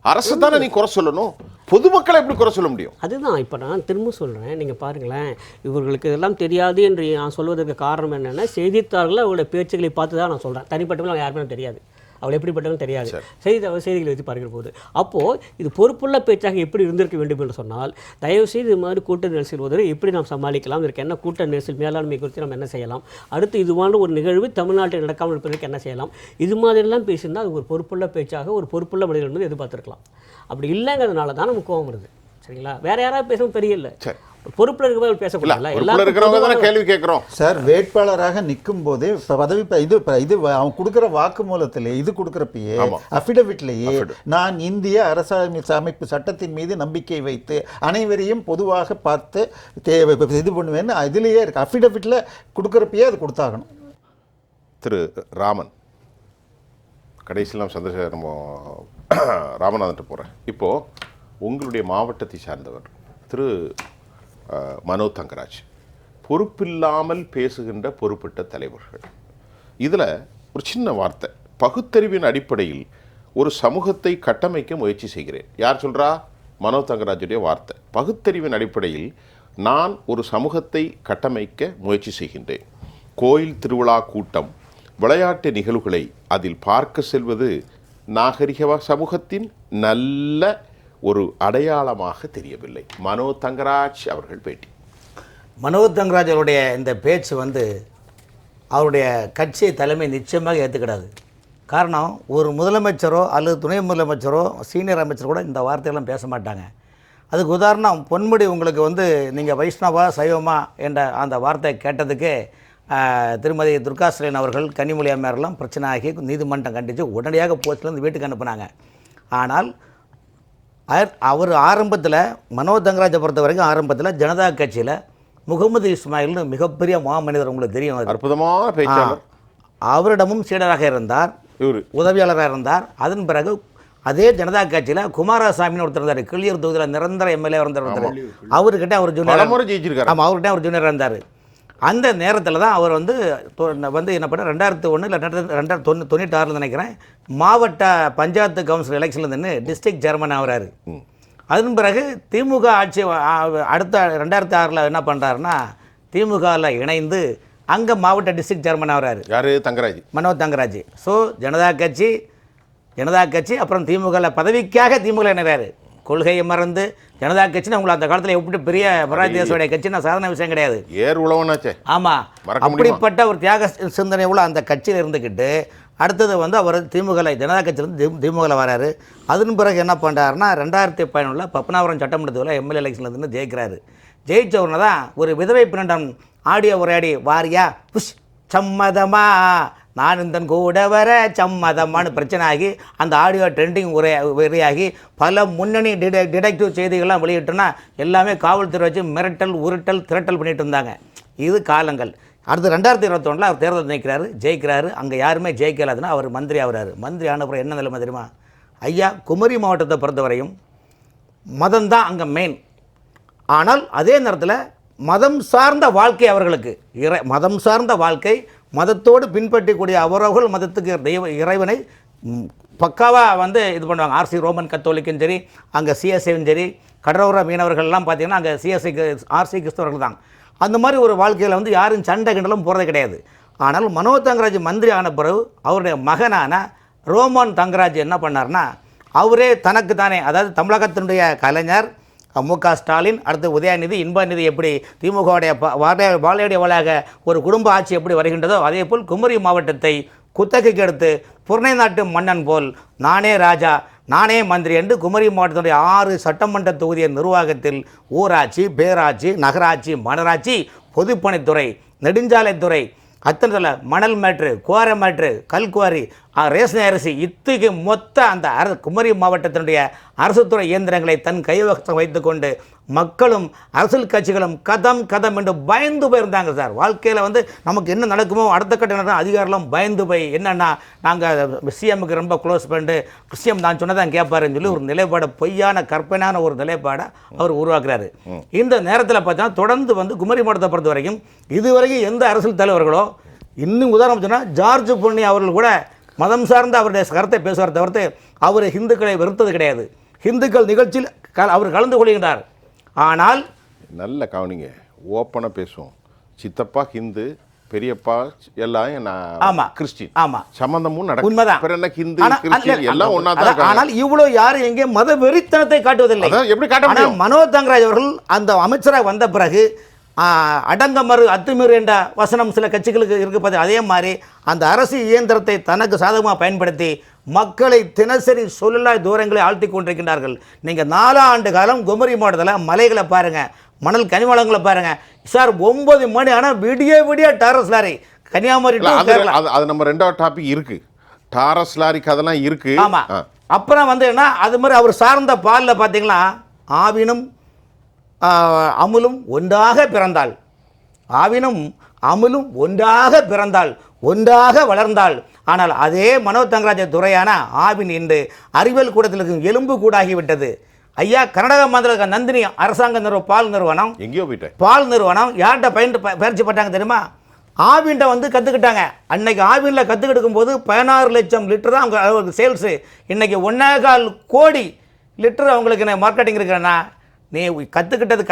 அரசு தானே நீ குறை சொல்லணும், பொதுமக்களை எப்படி குறை சொல்ல முடியும்? அதுதான் இப்போ நான் திரும்ப சொல்கிறேன். நீங்கள் பாருங்களேன், இவர்களுக்கு இதெல்லாம் தெரியாது என்று நான் சொல்வதற்கு காரணம் என்னென்னா, செய்தித்தாள்களில் அவருடைய பேச்சுகளை பார்த்து தான் நான் சொல்கிறேன். தனிப்பட்டவங்க யாருமே தெரியாது, அவள் எப்படிப்பட்டவங்க தெரியாது. செய்திகளை வச்சு பார்க்கிற போது அப்போது இது பொறுப்புள்ள பேச்சாக எப்படி இருந்திருக்க வேண்டும் என்று சொன்னால், தயவுசெய்து இது மாதிரி கூட்ட நெரிசல் போது எப்படி நாம் சமாளிக்கலாம், இதற்கு என்ன கூட்ட நெரிசல் மேலாண்மை குறித்து நம்ம என்ன செய்யலாம், அடுத்து இதுவான ஒரு நிகழ்வு தமிழ்நாட்டில் நடக்காமல் இருப்பதற்கு என்ன செய்யலாம், இது மாதிரிலாம் பேசியிருந்தால் அது ஒரு பொறுப்புள்ள பேச்சாக ஒரு பொறுப்புள்ள மனிதர்கள் வந்து எதிர்பார்த்துருக்கலாம். அப்படி இல்லைங்கிறதுனால தான் நமக்கு கோவம் வருது. சரிங்களா? வேற யாராவது பேசவும் தெரியல, பொறுப்புல இருக்கிறவங்க பேசக்கூடாது. கேள்வி கேட்கிறோம் சார். வேட்பாளராக நிற்கும் போதே பதவி இது அவன் கொடுக்குற வாக்குமூலத்திலே இது கொடுக்குறப்பயே அஃபிடவிட்லேயே நான் இந்திய அரசமைப்பு சட்டத்தின் மீது நம்பிக்கை வைத்து அனைவரையும் பொதுவாக பார்த்து இது பண்ணுவேன்னு இதுலேயே இருக்கு. அஃபிடவிட்ல கொடுக்குறப்பயே அது கொடுத்தாகணும். திரு ராமன், கடைசியில் நம்ம சந்திரசேகர் நம்ம ராமநாதன் போகிறேன். இப்போது உங்களுடைய மாவட்டத்தை சார்ந்தவர் திரு மனோ தங்கராஜ், பொறுப்பில்லாமல் பேசுகின்ற பொறுப்பிட்ட தலைவர்கள். இதில் ஒரு சின்ன வார்த்தை, பகுத்தறிவின் அடிப்படையில் ஒரு சமூகத்தை கட்டமைக்க முயற்சி செய்கிறேன். யார் சொல்கிறா? மனோ தங்கராஜுடைய வார்த்தை. பகுத்தறிவின் அடிப்படையில் நான் ஒரு சமூகத்தை கட்டமைக்க முயற்சி செய்கின்றேன். கோயில் திருவிழா கூட்டம், விளையாட்டு நிகழ்வுகளை அதில் பார்க்க செல்வது நாகரிக சமூகத்தின் நல்ல ஒரு அடையாளமாக தெரியவில்லை. மனோ தங்கராஜ் அவர்கள் பேட்டி. மனோ தங்கராஜ் அவருடைய இந்த பேச்சு வந்து அவருடைய கட்சி தலைமை நிச்சயமாக ஏற்றுக்கிடாது. காரணம், ஒரு முதலமைச்சரோ அல்லது துணை முதலமைச்சரோ சீனியர் அமைச்சர் கூட இந்த வார்த்தையெல்லாம் பேச மாட்டாங்க. அதுக்கு உதாரணம், பொன்முடி உங்களுக்கு வந்து நீங்கள் வைஷ்ணவா சைவமா என்ற அந்த வார்த்தை கேட்டதுக்கு திருமதி துர்கா ஸ்ரீன் அவர்கள், கன்னிமொழி அம்மையாரெல்லாம் பிரச்சனை ஆகி நீதிமன்றம் கண்டித்து உடனடியாக போஸ்ட்லேருந்து வீட்டுக்கு அனுப்புனாங்க. ஆனால் அவர் ஆரம்பத்தில் மனோ தங்கராஜை பொறுத்த வரைக்கும் ஆரம்பத்தில் ஜனதா கட்சியில் முகமது இஸ்மாயில்னு மிகப்பெரிய மாமனிதர், உங்களுக்கு தெரியும், அற்புதமான பேச்சாளர். அவரிடமும் சீடராக இருந்தார், உதவியாளராக இருந்தார். அதன் பிறகு அதே ஜனதா கட்சியில் குமாரசாமின்னு ஒருத்தர் இருந்தார், கிளியூர் தொகுதியில் நிரந்தர எம்எல்ஏ இருந்தார். அவர்கிட்ட அவர் ஜூனியர், ஆமாம், அவர்கிட்ட அவர் ஜூனியராக இருந்தார். அந்த நேரத்தில் தான் அவர் வந்து என்ன பண்ண 2001 இல்லை 2096 நினைக்கிறேன், மாவட்ட பஞ்சாயத்து கவுன்சில் எலெக்ஷனில் நின்று டிஸ்ட்ரிக்ட் சேர்மன் ஆகிறாரு. அதன் பிறகு திமுக ஆட்சி அடுத்த 2006 என்ன பண்ணுறாருன்னா, திமுகவில் இணைந்து அங்கே மாவட்ட டிஸ்ட்ரிக்ட் சேர்மன் ஆகிறாரு. யார்? தங்கராஜ், மனோ தங்கராஜ். ஸோ ஜனதா கட்சி அப்புறம் திமுகவில் பதவிக்காக திமுக இணைறாரு. கொள்கையை மறந்து ஜனதா கட்சின்னு அவங்களை அந்த காலத்தில் எப்படி பெரிய மொராஜ் தேசோடைய கட்சின்னா சாதாரண விஷயம் கிடையாது. ஏர் உழவனாச்சே. ஆமாம், அப்படிப்பட்ட ஒரு தியாக சிந்தனை உள்ள அந்த கட்சியில் இருந்துக்கிட்டு அடுத்தது வந்து அவர் திமுகவில் ஜனதா கட்சியிலேருந்து திமுகவில் வராரு. அதன் பிறகு என்ன பண்ணுறாருன்னா 2011 பத்மநாபபுரம் சட்டமன்றத்தில் எம்எல்ஏ எலெக்ஷனில் இருந்து ஜெயிக்கிறாரு. ஜெயிச்சவொன்னே தான் ஒரு விதவை பின்னண்டம் ஆடியோ உரையாடி, வாரியா புஷ் சம்மதமா நான் இந்த கூட வர சம்மதமான பிரச்சனை ஆகி அந்த ஆடியோ ட்ரெண்டிங் உரையாகி பல முன்னணி டிடெக்டிவ் செய்திகள்லாம் வெளியிட்டோன்னா எல்லாமே காவல்துறை வச்சு மிரட்டல் உருட்டல் திரட்டல் பண்ணிட்டு இருந்தாங்க. இது காலங்கள். அடுத்து 2021 அவர் தேர்தல் நிற்கிறாரு, ஜெயிக்கிறாரு. அங்கே யாருமே ஜெயிக்கலாதுன்னா அவர் மந்திரி ஆகிறாரு. மந்திரி ஆனப்புறம் என்ன நிலைமை தெரியுமா ஐயா? குமரி மாவட்டத்தை பொறுத்தவரையும் மதம் தான் அங்கே மெயின். ஆனால் அதே நேரத்தில் மதம் சார்ந்த வாழ்க்கை அவர்களுக்கு மதம் சார்ந்த வாழ்க்கை, மதத்தோடு பின்பற்றக்கூடிய அவரவர்கள் மதத்துக்கு இறைவனை பக்காவாக வந்து இது பண்ணுவாங்க. ஆர்சி ரோமன் கத்தோலிக்கும் சரி, அங்கே சிஎஸ்ஐயும் சரி, கடலோர மீனவர்கள்லாம் பார்த்திங்கன்னா அங்கே ஆர்சி கிறிஸ்தவர்கள் தான். அந்த மாதிரி ஒரு வாழ்க்கையில் வந்து யாரும் சண்டை கிண்டலும் போகிறதே கிடையாது. ஆனால் மனோ தங்கராஜ் மந்திரி ஆன பிறகு அவருடைய மகனான ரோமன் தங்கராஜ் என்ன பண்ணார்னா, அவரே தனக்கு தானே, அதாவது தமிழகத்தினுடைய கலைஞர் மு.க. ஸ்டாலின், அடுத்து உதயநிதி, இன்பநிதி எப்படி திமுகவுடைய வாழையடி வாழையாக ஒரு குடும்ப ஆட்சி எப்படி வருகின்றதோ அதே போல் குமரி மாவட்டத்தை குத்தகைக்கு எடுத்து புறநை நாட்டு மன்னன் போல் நானே ராஜா நானே மந்திரி என்று குமரி மாவட்டத்துடைய 6 சட்டமன்ற தொகுதியின் நிர்வாகத்தில் ஊராட்சி, பேராட்சி, நகராட்சி, மாநகராட்சி, பொதுப்பணித்துறை, நெடுஞ்சாலைத்துறை, அத்தனை மணல் மேட்ரு, குவார மேட்ரு, கல்குவாரி, ரேஷன் அரிசி, இத்துக்கு மொத்த அந்த குமரி மாவட்டத்தினுடைய அரசு துறை இயந்திரங்களை தன் கைவசம் வைத்துக்கொண்டு மக்களும் அரசியல் கட்சிகளும் கதம் என்று பயந்து போயிருந்தாங்க சார். வாழ்க்கையில் வந்து நமக்கு என்ன நடக்குமோ அடுத்த கட்ட அதிகாரம் பயந்து போய் என்னென்னா நாங்கள் சிஎம்முக்கு ரொம்ப க்ளோஸ் பண்ணிட்டு சிஎம் நான் சொன்னதான் கேட்பாருன்னு சொல்லி ஒரு நிலைப்பாடை, பொய்யான கற்பனையான ஒரு நிலைப்பாடை அவர் உருவாக்குறாரு. இந்த நேரத்தில் பார்த்தா தொடர்ந்து வந்து குமரி மாவட்டத்தை பொறுத்த வரைக்கும் இதுவரைக்கும் எந்த அரசியல் தலைவர்களோ, இன்னும் உதாரணம் சொன்னால் ஜார்ஜ் பொன்னி அவர்கள் கூட மதம் சார்ந்த அவருடைய கருத்தை பேசுவார் தவிர்த்து அவர் ஹிந்துக்களை வெறுத்தது கிடையாது. ஹிந்துக்கள் நிகழ்ச்சியில் அவர் கலந்து கொள்கின்றார். ஆனால் நல்ல கவனிங்க, ஓப்பனாக பேசுவோம். சித்தப்பா ஹிந்து, பெரியப்பா எல்லாம் ஆமா கிறிஸ்டின், ஆமா சம்பந்தமும் நடக்கும். உண்மைதான். என்ன ஹிந்து கிறிஸ்டின் எல்லாம் ஒண்ணா தான். ஆனால் இவ்வளவு யாரும் எங்கே மத வெறித்தனத்தை காட்டுவதில்லை. எப்படி காட்ட முடியும்? மனோஜ் தங்கராஜ் அவர்கள் அந்த அமைச்சராக வந்த பிறகு அடங்கமறு அத்துமீறு என்ற வசனம் சில கட்சிகளுக்கு இருப்பது, அதே மாதிரி அந்த அரசு இயந்திரத்தை தனக்கு சாதகமாக பயன்படுத்தி மக்களை தினசரி சொல்லலாய் தூரங்களை ஆழ்த்தி கொண்டிருக்கின்றார்கள். நீங்கள் 4 ஆண்டு காலம் குமரி மாவட்டத்தில் மலைகளை பாருங்கள், மணல் கனிவளங்களை பாருங்கள் சார். 9 மணி ஆனால் விடிய டாரஸ் லாரி கன்னியாகுமரி. அது நம்ம 2வது டாபிக் இருக்கு, டாரஸ் லாரி கதெல்லாம் இருக்கு. ஆமாம். அப்புறம் வந்து என்ன, அது மாதிரி அவர் சார்ந்த பாலில் பார்த்தீங்கன்னா ஆவினும் அமுலும் ஒன்றாக பிறந்தாள், ஆவினும் அமுலும் ஒன்றாக பிறந்தாள், ஒன்றாக வளர்ந்தாள். ஆனால் அதே மனோஜ் தங்கராஜ துறையான ஆவின் இன்று அறிவியல் கூடத்தில் இருக்கும் எலும்பு கூடாகிவிட்டது. ஐயா, கர்நாடக மாநில நந்தினி அரசாங்க பால் நிறுவனம், எங்கேயோ போயிட்டு பால் நிறுவனம் யார்கிட்ட பயிற்சி பட்டாங்க தெரியுமா? ஆவின்ட்ட வந்து கற்றுக்கிட்டாங்க. அன்னைக்கு ஆவினில் கற்றுக்கிட்டு போது 16 லட்சம் லிட்டர் தான் அவங்க சேல்ஸு. இன்றைக்கி 1.25 கோடி லிட்டர் அவங்களுக்கு மார்க்கெட்டிங் இருக்கிறேன்னா, நீ கற்றுக்கிட்டது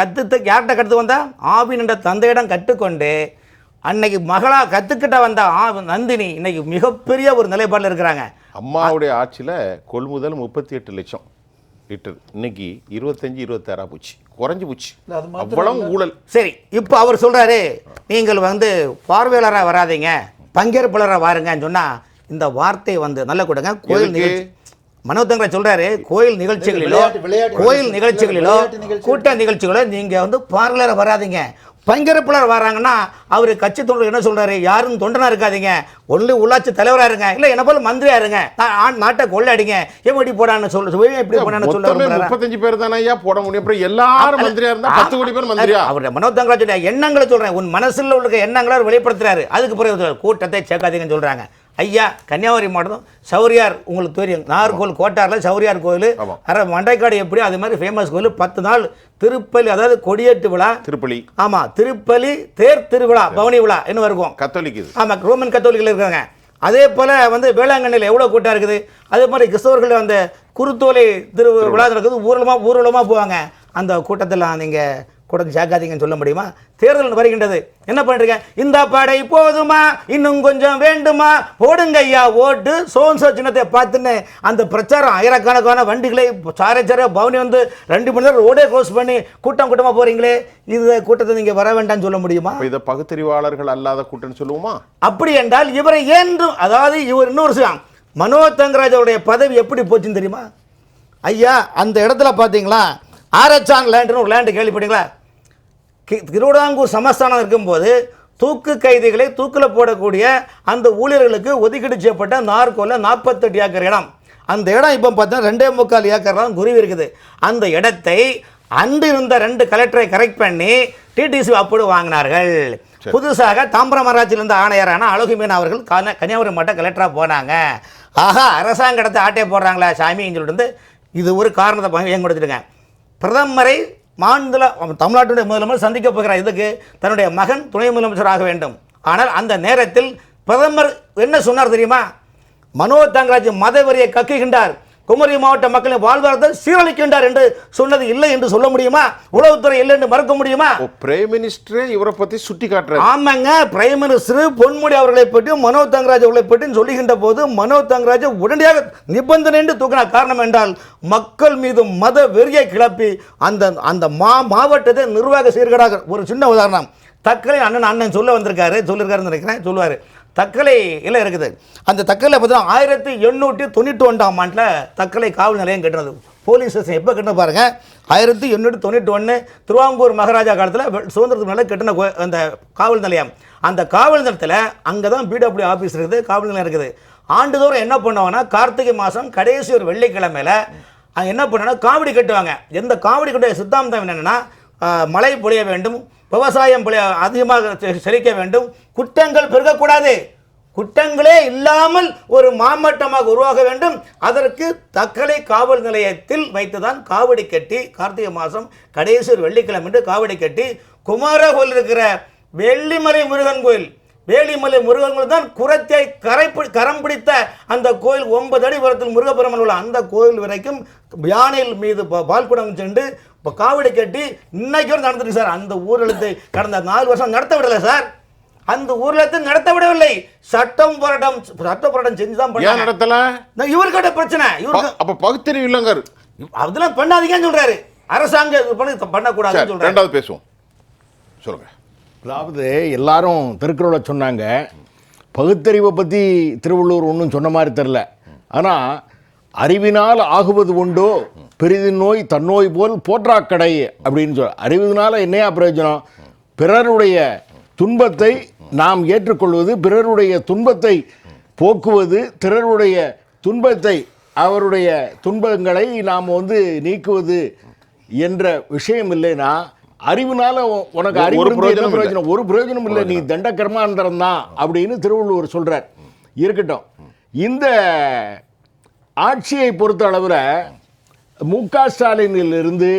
யார்கிட்ட கற்று வந்தா? ஆவின் என்ற தந்தையிடம் கற்றுக்கொண்டு அன்னைக்கு மகளாக கற்றுக்கிட்ட வந்த நந்தினி இன்னைக்கு மிகப்பெரிய ஒரு நிலைப்பாடில் இருக்கிறாங்க. அம்மாவுடைய ஆட்சியில் கொள்முதல் 38 லட்சம் லிட்டர், இன்னைக்கு 25-26 போச்சு, குறைஞ்சி போச்சு. அவ்வளவு ஊழல். சரி, இப்போ அவர் சொல்கிறாரு நீங்கள் வந்து பார்வையாளராக வராதீங்க, பங்கேற்பாளராக வாருங்கன்னு சொன்னால் இந்த வார்த்தை வந்து நல்ல கொடுங்க. கோயில் நிகழ்ச்சி மனோஜ் தங்கராஜ் சொல்றாரு, கோயில் நிகழ்ச்சிகளிலோ கூட்ட நிகழ்ச்சிகளோ நீங்க வந்து பார்வையாளராக வராதீங்க, பங்கேற்பாளர் வராங்கன்னா அவர் கட்சி தொண்டர் என்ன சொல்றாரு, யாரும் தொண்டனா இருக்காதீங்க, ஒன்லி உள்ளாட்சி தலைவராக இருங்க, இல்லை என்ன போல மந்திரியா இருங்க, நாட்டை கொள்ளடிங்க, எப்படி போடான்னு எப்படி போடான்னு சொல்ல 35 பேர் தானே ஐயா போட முடியும், அப்புறம் எல்லாரும் மந்திரியா இருந்தா 10 கோடி பேர் மந்திரியா? அவருடைய மனோஜ் தங்கராஜுடைய எண்ணங்களை சொல்றேன், உன் மனசில் உள்ள எண்ணங்களை வெளிப்படுத்துறாரு. அதுக்கு பிறகு கூட்டத்தை சேர்க்காதீங்கன்னு சொல்றாங்க. ஐயா, கன்னியாகுமரி மாவட்டம் சௌரியார் உங்களுக்கு தெரியும், நாகர்கோவில் கோட்டாரில் சௌரியார் கோயில், மண்டைக்காடு எப்படி அது மாதிரி ஃபேமஸ் கோயில். 10 நாள் திருப்பலி, அதாவது கொடியேற்று விழா, திருப்பலி, ஆமாம் திருப்பலி, தேர் திருவிழா, பவனி விழா என்ன இருக்கும், கத்தோலிக், ஆமாம் ரோமன் கத்தோலிக்கில் இருக்காங்க. அதே போல் வந்து வேளாங்கண்ணியில் எவ்வளோ கூட்டம் இருக்குது. அதே மாதிரி கிறிஸ்தவர்கள் அந்த குருத்தோலை திருவிழா நடக்குது, ஊர்வலமாக போவாங்க. அந்த கூட்டத்தில் நீங்கள் கூட்டத்தை சேர்க்காதீங்கன்னு சொல்ல முடியுமா? தேர்தல் வருகின்றது, என்ன பண்ணுறீங்க? இந்த படை போதுமா, இன்னும் கொஞ்சம் வேண்டுமா, போடுங்க ஐயா ஓட்டு, சோன்சோ சின்னத்தை பார்த்துன்னு அந்த பிரச்சாரம் ஆயிரக்கணக்கான வண்டிகளை சாரை பவனி வந்து 2 மணி நேரம் ரோடே க்ளோஸ் பண்ணி கூட்டமாக போகிறீங்களே, இந்த கூட்டத்தை நீங்கள் வர வேண்டாம்னு சொல்ல முடியுமா? இதை பகுத்தறிவாளர்கள் அல்லாத கூட்டம்னு சொல்லுவோமா? அப்படி என்றால் இவரை ஏன்றும், அதாவது இவர் இன்னொரு விஷயம், மனோஜ் தங்கராஜோடைய பதவி எப்படி போச்சுன்னு தெரியுமா? ஐயா, அந்த இடத்துல பார்த்தீங்களா ஆரச்சான் லேண்டுன்னு ஒரு லேண்டு கேள்விப்பட்டீங்களா? திருவிதாங்கூர் சமஸ்தானம் இருக்கும்போது தூக்கு கைதிகளை தூக்கில் போடக்கூடிய அந்த ஊழியர்களுக்கு ஒதுக்கீடு செய்யப்பட்ட நார்கோவில் 48 ஏக்கர் இடம். அந்த இடம் இப்போ பார்த்தா 2.25 ஏக்கர் தான் குருவி இருக்குது. அந்த இடத்தை அன்று இருந்த 2 கலெக்டரை கரெக்ட் பண்ணி டிடிசி அப்போது வாங்கினார்கள். புதுசாக தாம்பரமராட்சியில் இருந்த ஆணையரான அழகுமீன் அவர்கள் கன்னியாகுமரி மாவட்ட கலெக்டராக போனாங்க. ஆஹா, அரசாங்க இடத்தை ஆட்டையை போடுறாங்களா சாமின்னு சொல்லிட்டு இது ஒரு காரணத்தை ஏன் கொடுத்துருங்க. பிரதமரை தமிழ்நாட்டுடைய முதலமைச்சர் சந்திக்க போகிறார். இதுக்கு தன்னுடைய மகன் துணை முதலமைச்சர் ஆக வேண்டும். ஆனால் அந்த நேரத்தில் பிரதமர் என்ன சொன்னார் தெரியுமா? மனோஜ் தங்கராஜ் மதவெறியை கக்குகின்றார், குமரி மாவட்ட மக்களின் வாழ்வாதாரத்தை சீரழிக்கின்றார் என்று சொன்னது இல்லை என்று சொல்ல முடியுமா? உளவுத்துறை இல்லை என்று மறுக்க முடியுமா? பிரைம் மினிஸ்டரே இவரை பத்தி சுட்டி காட்டுறாரு. ஆமாங்க, பிரைம் மினிஸ்டர் பொன்முடி அவர்களை பற்றி மனோஜ் தங்கராஜ் அவர்களை பற்றி சொல்லுகின்ற போது மனோஜ் தங்கராஜ் உடனடியாக நிபந்தனை என்று தூக்கின காரணம் என்றால் மக்கள் மீது மத வெறியை கிளப்பி அந்த மாவட்டத்தை நிர்வாக சீர்கேடாக. ஒரு சின்ன உதாரணம், தக்கலை அண்ணன் சொல்லியிருக்காருன்னு நினைக்கிறேன், சொல்லுவார். தக்கலை இல்லை இருக்குது. அந்த தக்கலை பார்த்தீங்கன்னா 1891ஆம் ஆண்டில் தக்கலை காவல் நிலையம் கட்டினது. போலீஸ் ஸ்டேஷன் எப்போ கட்டின பாருங்க, 1891 திருவாங்கூர் மகாராஜா காலத்தில் சுதந்திரத்துக்கு மேலே கட்டின அந்த காவல் நிலையம். அந்த காவல் நிலையத்தில் அங்கே தான் பிடபிள்யூ ஆஃபீஸ் இருக்குது, காவல் நிலையம் இருக்குது. ஆண்டுதோறும் என்ன பண்ணுவாங்கன்னா கார்த்திகை மாதம் கடைசி ஒரு வெள்ளிக்கிழமையில் என்ன பண்ணுவாங்கன்னா காவடி கட்டுவாங்க. எந்த காவடி கட்டுற சித்தாந்தம் என்னென்னா, மழை பொழிய வேண்டும், விவசாயம் அதிகமாக செழிக்க வேண்டும், குற்றங்கள் பெருகக்கூடாது, குற்றங்களே இல்லாமல் ஒரு மாவட்டமாக உருவாக வேண்டும். அதற்கு தக்கலை காவல் நிலையத்தில் வைத்துதான் காவடி கட்டி கார்த்திகை மாதம் கடைசி ஒரு வெள்ளிக்கிழமை என்று காவடி கட்டி குமார கோயில் இருக்கிற வெள்ளிமலை முருகன் கோயில், வேலிமலை முருகன் கோயில் தான் குரத்தை கரம் பிடித்த அந்த கோயில் 9 அடி உயரத்தில் முருகப்பெருமான் உள்ள அந்த கோயில் வரைக்கும் யானையில் மீது பால்குடம் சென்று காவடி கட்டி இன்னைக்கு நடந்துட்டு சார். அந்த ஊர்வலத்தை கடந்த 4 வருஷம் நடத்த விடலை சார். அந்த ஊர்வலத்தை நடத்த விடவில்லை. சட்ட போராட்டம் செஞ்சுதான் நடத்தல. இவர்கிட்ட பிரச்சனை. இவருக்கு அப்ப பகுத்தறிவு இல்லங்க, அதெல்லாம் பண்ணாதீங்கன்னு சொல்றாரு. அரசாங்கம் பண்ணக்கூடாதுன்னு சொல்றாரு. ரெண்டாவது பேசுவோம், சொல்லுங்க. அதாவது எல்லாரும் திருக்குறளை சொன்னாங்க, பகுத்தறிவை பற்றி திருவள்ளுவர் ஒன்றும் சொன்ன மாதிரி தெரில. ஆனால் அறிவினால் ஆகுவது உண்டோ பெரிதின் நோய் தன்னோய் போல் போற்றாக்கடை அப்படின்னு சொல்ல. அறிவினால் என்னையா பிரயோஜனம்? பிறருடைய துன்பத்தை நாம் ஏற்றுக்கொள்வது, பிறருடைய துன்பத்தை போக்குவது, பிறருடைய துன்பத்தை அவருடைய துன்பங்களை நாம் நீக்குவது என்ற விஷயம் இல்லைன்னா அறிவுனால உனக்கு அறிவு பிரயோஜனம் ஒரு பிரயோஜனம் இல்லை, நீ தண்ட கர்மாந்தரம் தான் அப்படின்னு திருவள்ளுவர் சொல்றார். இருக்கட்டும், இந்த ஆட்சியை பொறுத்த அளவில் மு.க. ஸ்டாலினிலிருந்து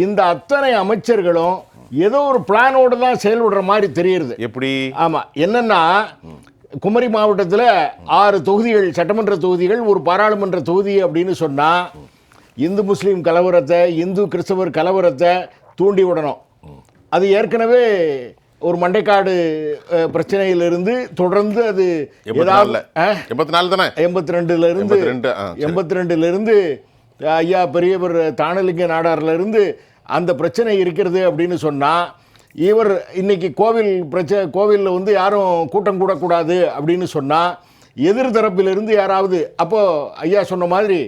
இந்த அத்தனை அமைச்சர்களும் ஏதோ ஒரு பிளானோடு தான் செயல்படுற மாதிரி தெரியுது. எப்படி? ஆமாம், என்னன்னா குமரி மாவட்டத்தில் 6 தொகுதிகள், சட்டமன்ற தொகுதிகள், ஒரு பாராளுமன்ற தொகுதி அப்படின்னு சொன்னால் இந்து முஸ்லீம் கலவரத்தை, இந்து கிறிஸ்தவர் கலவரத்தை தூண்டி விடணும். அது ஏற்கனவே ஒரு மண்டைக்காடு பிரச்சனையிலிருந்து தொடர்ந்து அது 82லிருந்து ஐயா பெரியவர் தானலிங்க நாடார்லேருந்து அந்த பிரச்சனை இருக்கிறது அப்படின்னு சொன்னால், இவர் இன்னைக்கு கோவிலில் யாரும் கூட்டம் கூடக்கூடாது அப்படின்னு சொன்னால் எதிர்தரப்பிலிருந்து யாராவது, அப்போது ஐயா சொன்ன மாதிரி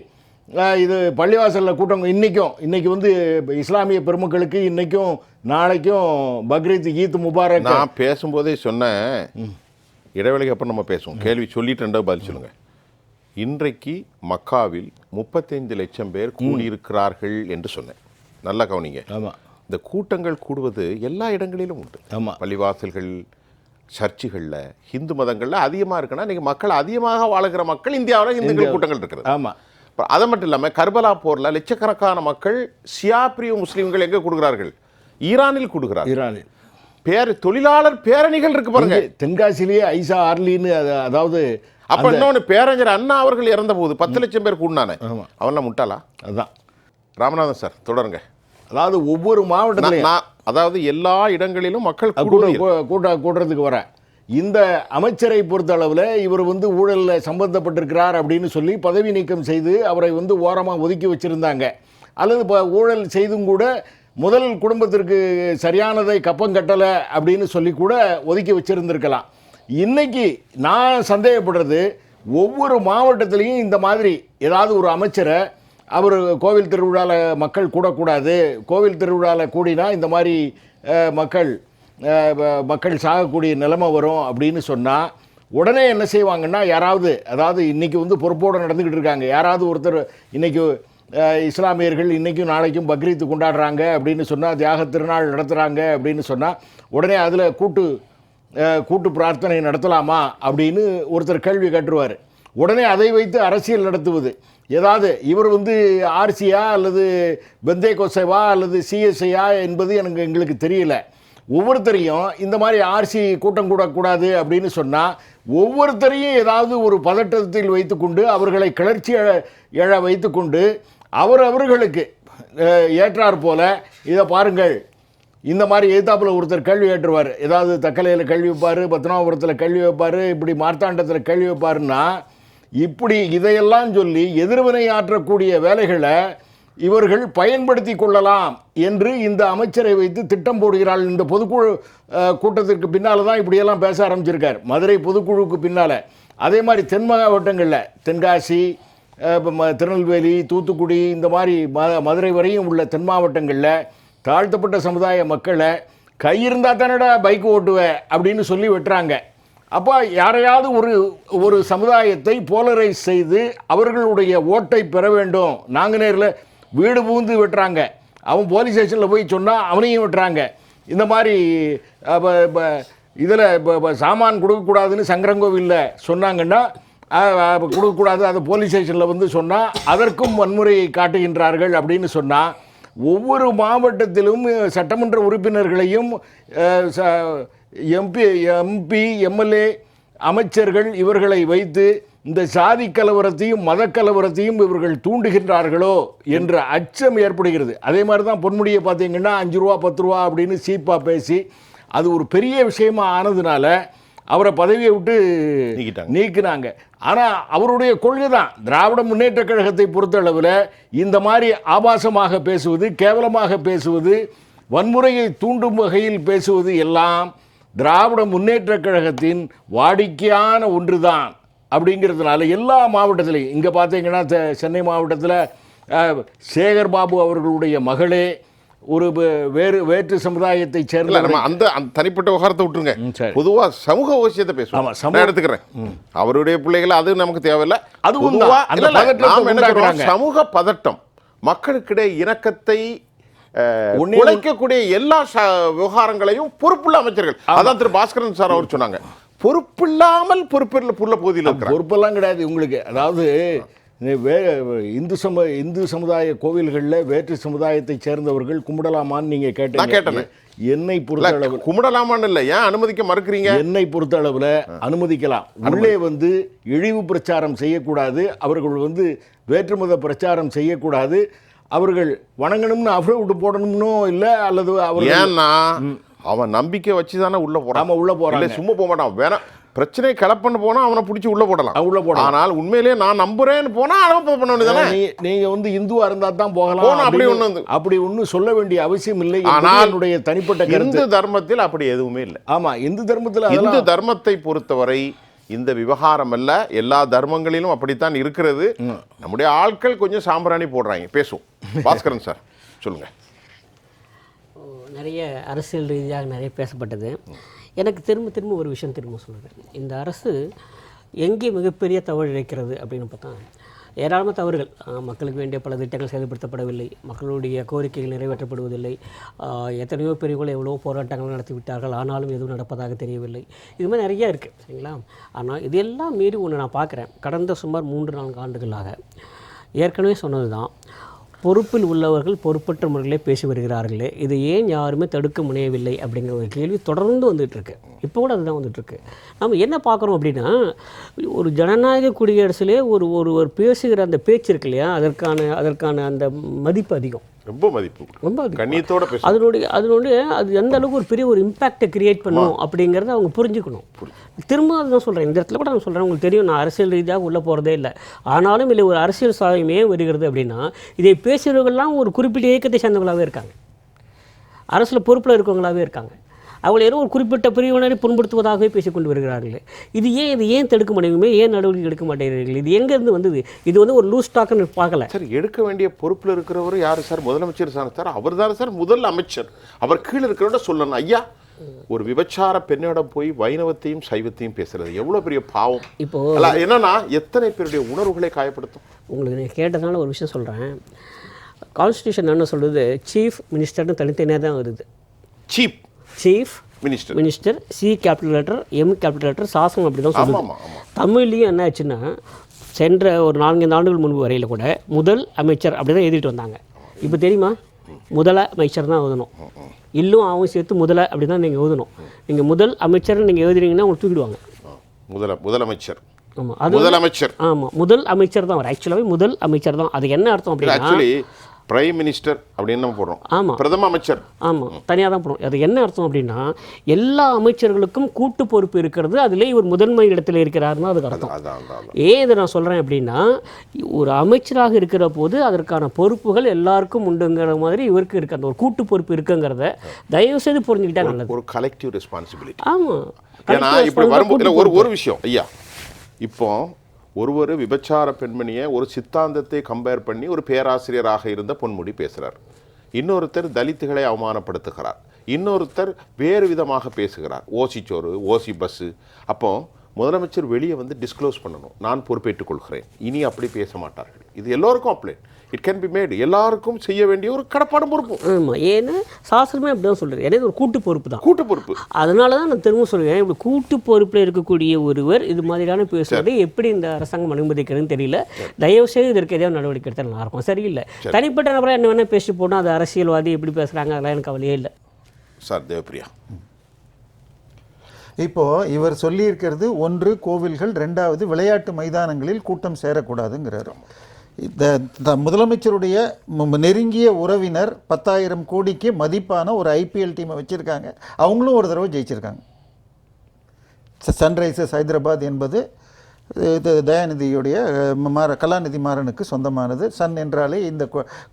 இது பள்ளிவாசலில் கூட்டம் இன்னைக்கு இஸ்லாமிய பெருமக்களுக்கு இன்னைக்கும் நாளைக்கும் பக்ரீத் ஈத் முபாரக். நான் பேசும்போதே சொன்னேன், இடைவெளிக்கு அப்புறம் நம்ம பேசுவோம். கேள்வி சொல்லிட்டு ரெண்டாவது பதில் சொல்லுங்க. இன்றைக்கு மக்காவில் 35 லட்சம் பேர் கூடியிருக்கிறார்கள் என்று சொன்னேன். நல்லா கவனிங்க. ஆமாம், இந்த கூட்டங்கள் கூடுவது எல்லா இடங்களிலும் உண்டு. ஆமாம், பள்ளிவாசல்கள், சர்ச்சுகளில், ஹிந்து மதங்களில் அதிகமாக இருக்குன்னா இன்றைக்கி மக்கள் அதிகமாக வாழுகிற மக்கள் இந்தியாவில் இந்துக்கள் கூட்டங்கள் இருக்கிறது. ஆமாம், அது மட்டும் இல்லாமல் கர்பலா போரில் லட்சக்கணக்கான மக்கள் ஷியா பிரிய முஸ்லீம்கள் எங்கே கொடுக்குறார்கள்? ஈரானில் கொடுக்குறார்கள். ஈரானில் தொழிலாளர் பேரணிகள் இருக்கு பாருங்க. தென்காசிலேயே ஐசா ஆர்லின்னு, அதாவது அப்ப இன்னொன்று பேரறிஞர் அண்ணா அவர்கள் இறந்த போது 10 லட்சம் பேர் கூடினானே, அவன்லாம் முட்டாளா? அதுதான். ராமநாதன் சார் தொடருங்க. அதாவது ஒவ்வொரு மாவட்டத்திலையும், அதாவது எல்லா இடங்களிலும் மக்கள் கூடுறதுக்கு வர இந்த அமைச்சரை பொறுத்த அளவில் இவர் ஊழலில் சம்பந்தப்பட்டிருக்கிறார் அப்படின்னு சொல்லி பதவி நீக்கம் செய்து அவரை ஓரமாக ஒதுக்கி வச்சுருந்தாங்க. அல்லது ஊழல் செய்தும் கூட முதல் குடும்பத்திற்கு சரியானதை கப்பம் கட்டலை அப்படின்னு சொல்லி கூட ஒதுக்கி வச்சுருந்துருக்கலாம். இன்னைக்கு நான் சந்தேகப்படுறது, ஒவ்வொரு மாவட்டத்திலையும் இந்த மாதிரி ஏதாவது ஒரு அமைச்சரை அவர் கோவில் திருவிழாவில் மக்கள் கூடக்கூடாது, கோவில் திருவிழாவில் கூடினா இந்த மாதிரி மக்கள் சாகக்கூடிய நிலைமை வரும் அப்படின்னு சொன்னால் உடனே என்ன செய்வாங்கன்னா, யாராவது, அதாவது இன்றைக்கி பொறுப்போடு நடந்துக்கிட்டு இருக்காங்க, யாராவது ஒருத்தர் இன்றைக்கி இஸ்லாமியர்கள் இன்றைக்கும் நாளைக்கும் பக்ரீத்து கொண்டாடுறாங்க அப்படின்னு சொன்னால், தியாக திருநாள் நடத்துகிறாங்க அப்படின்னு சொன்னால் உடனே அதில் கூட்டு பிரார்த்தனை நடத்தலாமா அப்படின்னு ஒருத்தர் கேள்வி கேட்டுருவார். உடனே அதை வைத்து அரசியல் நடத்துவது. ஏதாவது இவர் ஆர்சியா அல்லது பெந்தே கோசைவா அல்லது சிஎஸ்ஐயா என்பது எங்களுக்கு தெரியல. ஒவ்வொருத்தரையும் இந்த மாதிரி ஆர்சி கூட்டம் கூடக்கூடாது அப்படின்னு சொன்னால் ஒவ்வொருத்தரையும் ஏதாவது ஒரு பதட்டத்தில் வைத்துக்கொண்டு அவர்களை கிளர்ச்சி எழ வைத்துக்கொண்டு அவர்களுக்கு ஏற்றார் போல இதை பாருங்கள், இந்த மாதிரி எதிர்த்தாப்பில் ஒருத்தர் கேள்வி ஏற்றுவார், ஏதாவது தக்கலையில் கேள்வி வைப்பார், பத்மநாபபுரத்தில் கேள்வி வைப்பார், இப்படி மார்த்தாண்டத்தில் கேள்வி வைப்பாருன்னா இப்படி இதையெல்லாம் சொல்லி எதிர்வினை ஆற்றக்கூடிய வேலைகளை இவர்கள் பயன்படுத்தி கொள்ளலாம் என்று இந்த அமைச்சரை வைத்து திட்டம் போடுகிறார்கள். இந்த பொதுக்குழு கூட்டத்திற்கு பின்னால் தான் இப்படியெல்லாம் பேச ஆரம்பிச்சிருக்கார், மதுரை பொதுக்குழுவுக்கு பின்னால். அதே மாதிரி தென் மாவட்டங்களில் தென்காசி, திருநெல்வேலி, தூத்துக்குடி, இந்த மாதிரி மதுரை வரையும் உள்ள தென் மாவட்டங்களில் தாழ்த்தப்பட்ட சமுதாய மக்களை கையிருந்தால் தானடா பைக் ஓட்டுவேன் அப்படின்னு சொல்லி வெட்டுறாங்க. அப்போ யாரையாவது ஒரு சமுதாயத்தை போலரைஸ் செய்து அவர்களுடைய ஓட்டை பெற வேண்டும். நாங்குநேரில் வீடு பூந்து வெட்டுறாங்க, அவன் போலீஸ் ஸ்டேஷனில் போய் சொன்னால் அவனையும் வெட்டுறாங்க. இந்த மாதிரி இதில் சாமான் கொடுக்கக்கூடாதுன்னு சங்கரங்கோவிலில் சொன்னாங்கன்னா கொடுக்கக்கூடாது, அதை போலீஸ் ஸ்டேஷனில் வந்து சொன்னால் அதற்கும் வன்முறையை காட்டுகின்றார்கள் அப்படின்னு சொன்னால் ஒவ்வொரு மாவட்டத்திலும் சட்டமன்ற உறுப்பினர்களையும் எம்பி எம்எல்ஏ அமைச்சர்கள் இவர்களை வைத்து இந்த சாதி கலவரத்தையும் மத கலவரத்தையும் இவர்கள் தூண்டுகின்றார்களோ என்ற அச்சம் ஏற்படுகிறது. அதே மாதிரி தான் பொன்முடியை பார்த்தீங்கன்னா 5 ரூபா 10 ரூபா அப்படின்னு சீப்பாக பேசி அது ஒரு பெரிய விஷயமா ஆனதுனால அவரை பதவியை விட்டு நீக்கினாங்க. ஆனால் அவருடைய கொள்கை தான் திராவிட முன்னேற்ற கழகத்தை பொறுத்தளவில் இந்த மாதிரி ஆபாசமாக பேசுவது, கேவலமாக பேசுவது, வன்முறையை தூண்டும் வகையில் பேசுவது எல்லாம் திராவிட முன்னேற்ற கழகத்தின் வாடிக்கையான ஒன்று தான். அப்படிங்கிறதுனால எல்லா மாவட்டத்திலையும் இங்கே பார்த்தீங்கன்னா சென்னை மாவட்டத்தில் சேகர் பாபு அவர்களுடைய மகளே ஒரு வேற்று சமுதாயத்தை சேர்ந்த அந்த தனிப்பட்ட விவகாரத்தை விட்டுருங்க, பொதுவாக சமூக அவசியத்தை பேசுவோம். எடுத்துக்கிறேன் அவருடைய பிள்ளைகளை, அது நமக்கு தேவையில்லை. அது சமூக பதட்டம், மக்களுக்கிடையே இணக்கத்தை உழைக்கக்கூடிய எல்லா விவகாரங்களையும் பொறுப்புள்ள அமைச்சர்கள், அதான் திரு பாஸ்கரன் சார் அவர் சொன்னாங்க, பொறுப்பில்லாமல் பொறுப்புள்ள பகுதியில் பொறுப்பெல்லாம் கிடையாது உங்களுக்கு. அதாவது இந்து சமுதாய கோவில்களில் வேற்று சமுதாயத்தை சேர்ந்தவர்கள் கும்பிடலாமான்னு நீங்க கேட்டேன். என்னை பொறுத்தளவு கும்பிடலாமான்னு இல்லை, ஏன் அனுமதிக்க மறுக்கிறீங்க? என்னை பொறுத்தளவில் அனுமதிக்கலாம். உள்ளே வந்து இழிவு பிரச்சாரம் செய்யக்கூடாது, அவர்கள் வேற்று மத பிரச்சாரம் செய்யக்கூடாது, அவர்கள் வணங்கணும்னு அஃபிடவிட் போடணும்னோ இல்லை, அல்லது அவர் ஏன்னா அவன் நம்பிக்கை வச்சு தானே உள்ள போறான். உள்ள போறான், சும்மா போக மாட்டான். வேணா பிரச்சனை கலப்பண்ண போனா அவனை பிடிச்சி உள்ள போடலாம். ஆனால் உண்மையிலேயே நான் நம்புறேன்னு போனா அனுமதி பண்ண வேண்டியதானே. நீங்க இந்துவா இருந்தா தான் போகலாம், அப்படி ஒன்றும் சொல்ல வேண்டிய அவசியம் இல்லை. ஆனால் என்னுடைய தனிப்பட்ட இந்து தர்மத்தில் அப்படி எதுவுமே இல்லை. ஆமா, இந்து தர்மத்தில் இந்து தர்மத்தை பொறுத்தவரை இந்த விவகாரம் அல்ல, எல்லா தர்மங்களிலும் அப்படித்தான் இருக்கிறது. நம்முடைய ஆட்கள் கொஞ்சம் சாம்பிராணி போடுறாங்க. பேசுவோம். பாஸ்கரன் சார் சொல்லுங்க. நிறைய அரசியல் ரீதியாக நிறைய பேசப்பட்டது. எனக்கு திரும்ப ஒரு விஷயம் திரும்ப சொல்லுறேன். இந்த அரசு எங்கே மிகப்பெரிய தவறு இழைக்கிறது அப்படின்னு பார்த்தா, ஏராளமான தவறுகள். மக்களுக்கு வேண்டிய பல திட்டங்கள் செயல்படுத்தப்படவில்லை, மக்களுடைய கோரிக்கைகள் நிறைவேற்றப்படுவதில்லை, எத்தனையோ பெரியவர்கள் எவ்வளோ போராட்டங்கள் நடத்தி விட்டார்கள், ஆனாலும் எதுவும் நடப்பதாக தெரியவில்லை. இது மாதிரி நிறையா இருக்குது, சரிங்களா? ஆனால் இதெல்லாம் மீறி ஒன்று நான் பார்க்குறேன். கடந்த சுமார் 3-4 ஆண்டுகளாக ஏற்கனவே சொன்னது தான், பொறுப்பில் உள்ளவர்கள் பொறுப்பற்ற முறையிலே பேசி வருகிறார்களே, இதை ஏன் யாருமே தடுக்க முனையவில்லை அப்படிங்கிற ஒரு கேள்வி தொடர்ந்து வந்துட்டுருக்கு. இப்போ கூட அதுதான் வந்துட்டுருக்கு. நம்ம என்ன பார்க்குறோம் அப்படின்னா, ஒரு ஜனநாயக குடியரசிலே ஒரு பேசுகிற அந்த பேச்சு இருக்கு இல்லையா, அதற்கான அந்த மதிப்பு அதிகம், ரொம்ப கண்ணியத்தோட பேச. அதனுடைய அது எந்த அளவுக்கு ஒரு பெரிய ஒரு இம்பாக்டை கிரியேட் பண்ணும் அப்படிங்கிறத அவங்க புரிஞ்சுக்கணும். திரும்ப அதுதான் சொல்கிறேன், இந்த இடத்துல கூட நான் சொல்கிறேன், உங்களுக்கு தெரியும் நான் அரசியல் ரீதியாக உள்ளே போகிறதே இல்லை. ஆனாலும் இல்லை, ஒரு அரசியல் சாயமே வருகிறது அப்படின்னா, இதை பேசுகிறவர்கள்லாம் ஒரு குறிப்பிட்ட இயக்கத்தை சேர்ந்தவங்களாகவே இருக்காங்க, அரசியல் பொறுப்பில் இருக்கவங்களாகவே இருக்காங்க. அவங்களை ஏதோ ஒரு குறிப்பிட்ட பிரிவினரை புண்படுத்துவதாகவே பேசிக்கொண்டு வருகிறார்கள். இது ஏன் தடுக்க முடியுமே, ஏன் நடவடிக்கை எடுக்க மாட்டேங்கிறீர்கள்? இது எங்கேருந்து வந்தது? இது ஒரு லூஸ் டாக்குன்னு பார்க்கல சார். எடுக்க வேண்டிய பொறுப்பில் இருக்கிறவர் யார் சார்? முதலமைச்சர் சார். அவர் தான் சார் முதல் அமைச்சர். அவர் கீழே இருக்கிறவட சொல்லணும், ஐயா ஒரு விபச்சார பெண்ணிடம் போய் வைணவத்தையும் சைவத்தையும் பேசுறது எவ்வளவு பெரிய பாவம். இப்போ என்னன்னா எத்தனை பேருடைய உணர்வுகளை காயப்படுத்தும். உங்களுக்கு நான் கேட்டதுனால ஒரு விஷயம் சொல்கிறேன். கான்ஸ்டியூஷன் என்ன சொல்கிறது, சீஃப் மினிஸ்டர்னு தனித்தனியாக தான் வருது. Chief minister, C capital letter, M capital letter, சாசனம் அப்படி தான் சொல்லுவாங்க. தமிழ்லையும் என்ன ஆச்சுன்னா, சென்ற ஒரு 4-5 ஆண்டுகள் முன்பு வரையில் கூட முதல் அமைச்சர் அப்படி தான் எழுதிட்டு வந்தாங்க. இப்போ தெரியுமா, முதல அமைச்சர் தான் எழுதணும். இன்னும் அவங்க சேர்த்து முதல அப்படி தான் நீங்கள் எழுதணும். நீங்கள் முதல் அமைச்சர்னு நீங்கள் எழுதுறீங்கன்னா உங்களுக்கு தூக்கிடுவாங்க. முதலமைச்சர் ஆமாம் அது முதலமைச்சர் ஆமாம் முதல் அமைச்சர் தான் அவர் ஆக்சுவலாகவே முதல் அமைச்சர் தான். அது என்ன அர்த்தம் அப்படின்னா ஆக்சுவலி பிரைம் மினிஸ்டர் அப்படின்னு நம்ம போடுறோம். ஆமாம் பிரதம அமைச்சர் ஆமாம் தனியாக தான் போகிறோம். அது என்ன அர்த்தம் அப்படின்னா எல்லா அமைச்சர்களுக்கும் கூட்டு பொறுப்பு இருக்கிறது, அதிலே இவர் முதன்மை இடத்துல இருக்கிறாருன்னு அதுக்கு அர்த்தம். அதான் ஏன் இதை நான் சொல்கிறேன் அப்படின்னா ஒரு அமைச்சராக இருக்கிற போது அதற்கான பொறுப்புகள் எல்லாருக்கும் உண்டுங்கிற மாதிரி இவருக்கு இருக்கு, அந்த ஒரு கூட்டு பொறுப்பு இருக்குங்கிறத தயவு செய்து புரிஞ்சுக்கிட்டா நல்லது. ஒரு கலெக்டிவ் ரெஸ்பான்சிபிலிட்டி. ஆமாம் ஏன்னா இப்படி வரும்போது ஒரு விஷயம் ஐயா, இப்போ ஒரு விபச்சார பெண்மணியை ஒரு சித்தாந்தத்தை கம்பேர் பண்ணி ஒரு பேராசிரியராக இருந்த பொன்முடி பேசுகிறார். இன்னொருத்தர் தலித்துகளை அவமானப்படுத்துகிறார். இன்னொருத்தர் வேறு விதமாக பேசுகிறார். ஓசி சோறு, ஓசி பஸ்ஸு. அப்போ முதலமைச்சர் வெளியே வந்து டிஸ்க்ளோஸ் பண்ணணும், நான் பொறுப்பேற்றுக் கொள்கிறேன், இனி அப்படி பேச மாட்டார்கள். இது எல்லோருக்கும் அப்ளை, இட் கேன் பி மேடு, எல்லாருக்கும் செய்ய வேண்டிய ஒரு கடப்பாடும் பொறுப்பு. ஆமாம், ஏன்னா சாஸ்திரமே அப்படி தான் சொல்கிறது. ஏன்னா இது ஒரு கூட்டு பொறுப்பு தான், கூட்டு பொறுப்பு. அதனால தான் நான் திரும்ப சொல்கிறேன், இப்படி கூட்டு பொறுப்பில் இருக்கக்கூடிய ஒருவர் இது மாதிரியான பேசுவதை எப்படி இந்த அரசாங்கம் அனுமதிக்கிறதுன்னு தெரியல. தயவுசெய்து இதற்கு எதாவது நடவடிக்கை எடுத்தால் நல்லா இருக்கும். சரியில்லை, தனிப்பட்ட நபராக என்ன வேணால் பேசிட்டு போனால் அது அரசியல்வாதி எப்படி பேசுகிறாங்க அதெல்லாம் எனக்கு கவலையே இல்லை. சார் தேவப்பிரியா, இப்போ இவர் சொல்லியிருக்கிறது ஒன்று கோவில்கள், ரெண்டாவது விளையாட்டு மைதானங்களில் கூட்டம் சேரக்கூடாதுங்கிறாரு. இந்த முதலமைச்சருடைய நெருங்கிய உறவினர் 10,000 கோடிக்கு மதிப்பான ஒரு ஐபிஎல் டீமை வச்சுருக்காங்க. அவங்களும் ஒரு தடவை ஜெயிச்சிருக்காங்க. சன்ரைசர்ஸ் ஹைதராபாத் என்பது இது தயாநிதியுடைய கலாநிதி மாறனுக்கு சொந்தமானது. சன் என்றாலே இந்த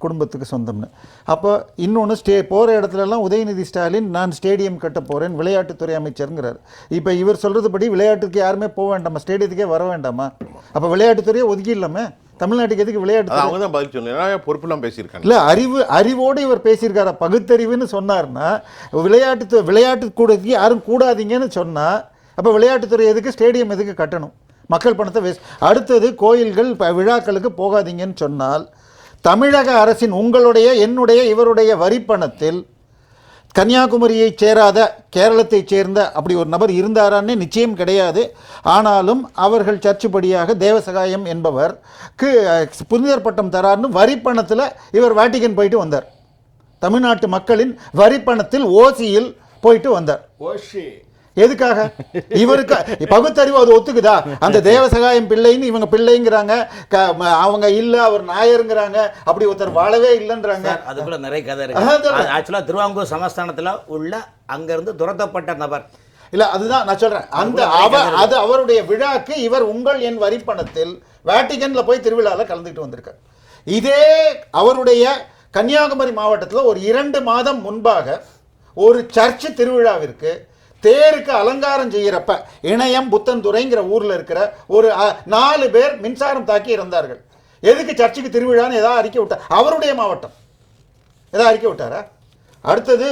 குடும்பத்துக்கு சொந்தம்னு. அப்போ இன்னொன்று போகிற இடத்துலலாம் உதயநிதி ஸ்டாலின் நான் ஸ்டேடியம் கட்ட போகிறேன், விளையாட்டுத்துறை அமைச்சருங்கிறார். இப்போ இவர் சொல்கிறதுபடி விளையாட்டுக்கு யாருமே போக வேண்டாமா, ஸ்டேடியத்துக்கே வர வேண்டாமா? அப்போ விளையாட்டுத்துறையை ஒதுக்கிடலாமே. தமிழ்நாட்டுக்கு எதுக்கு விளையாட்டு? அவங்க தான் பதில் சொன்னாங்க, பொறுப்புலாம் பேசியிருக்காங்க. இல்லை, அறிவோடு இவர் பேசியிருக்காரா? பகுத்தறிவுன்னு சொன்னார்னா விளையாட்டு கூடத்துக்கு யாரும் கூடாதீங்கன்னு சொன்னால் அப்போ விளையாட்டுத்துறை எதுக்கு, ஸ்டேடியம் எதுக்கு கட்டணும்? மக்கள் பணத்தை வேஸ்ட். அடுத்தது கோயில்கள் விழாக்களுக்கு போகாதீங்கன்னு சொன்னால் தமிழக அரசின் உங்களுடைய என்னுடைய இவருடைய வரிப்பணத்தில் கன்னியாகுமரியை சேராத கேரளத்தைச் சேர்ந்த அப்படி ஒரு நபர் இருந்தாரான்னு நிச்சயம் கிடையாது. ஆனாலும் அவர்கள் சர்ச்சுப்படியாக தேவசகாயம் என்பவருக்கு புனிதர் பட்டம் தரார்னு வரிப்பணத்தில் இவர் வாட்டிகன் போயிட்டு வந்தார். தமிழ்நாட்டு மக்களின் வரிப்பணத்தில் ஓசியில் போயிட்டு வந்தார். எதுக்காக? இவருக்கு பகுத்தறிவு அது ஒத்துக்குதா? அந்த தேவசகாயம் பிள்ளைன்னு இவங்க பிள்ளைங்கிறாங்க, அவங்க இல்ல அவர் நாயருங்கிறாங்க. அப்படி ஒருத்தர் வாழவே இல்லைன்றாங்க. அதுக்குள்ள நிறைய கதை இருக்கு. ஆக்சுவலா திருவாங்கூர் சமஸ்தானத்துல உள்ள அங்கிருந்து துரத்தப்பட்ட நபர் இல்ல, அதுதான் நான் சொல்றேன். அது அவருடைய விழாக்கு இவர் உங்கள் என் வரிப்பணத்தில் வேட்டிகன்ல போய் திருவிழாவில் கலந்துட்டு வந்திருக்கார். இதே அவருடைய கன்னியாகுமரி மாவட்டத்தில் ஒரு 2 மாதம் முன்பாக ஒரு சர்ச்சு திருவிழாவிற்கு தேருக்கு அலங்காரம் செய்கிறப்ப இணையம் புத்தன்துறைங்கிற ஊரில் இருக்கிற ஒரு 4 பேர் மின்சாரம் தாக்கி இறந்தார்கள். எதுக்கு சர்ச்சுக்கு திருவிழான்னு ஏதாவது அறிக்கை விட்டார்? அவருடைய மாவட்டம் ஏதாவது அறிக்கை விட்டாரா? அடுத்தது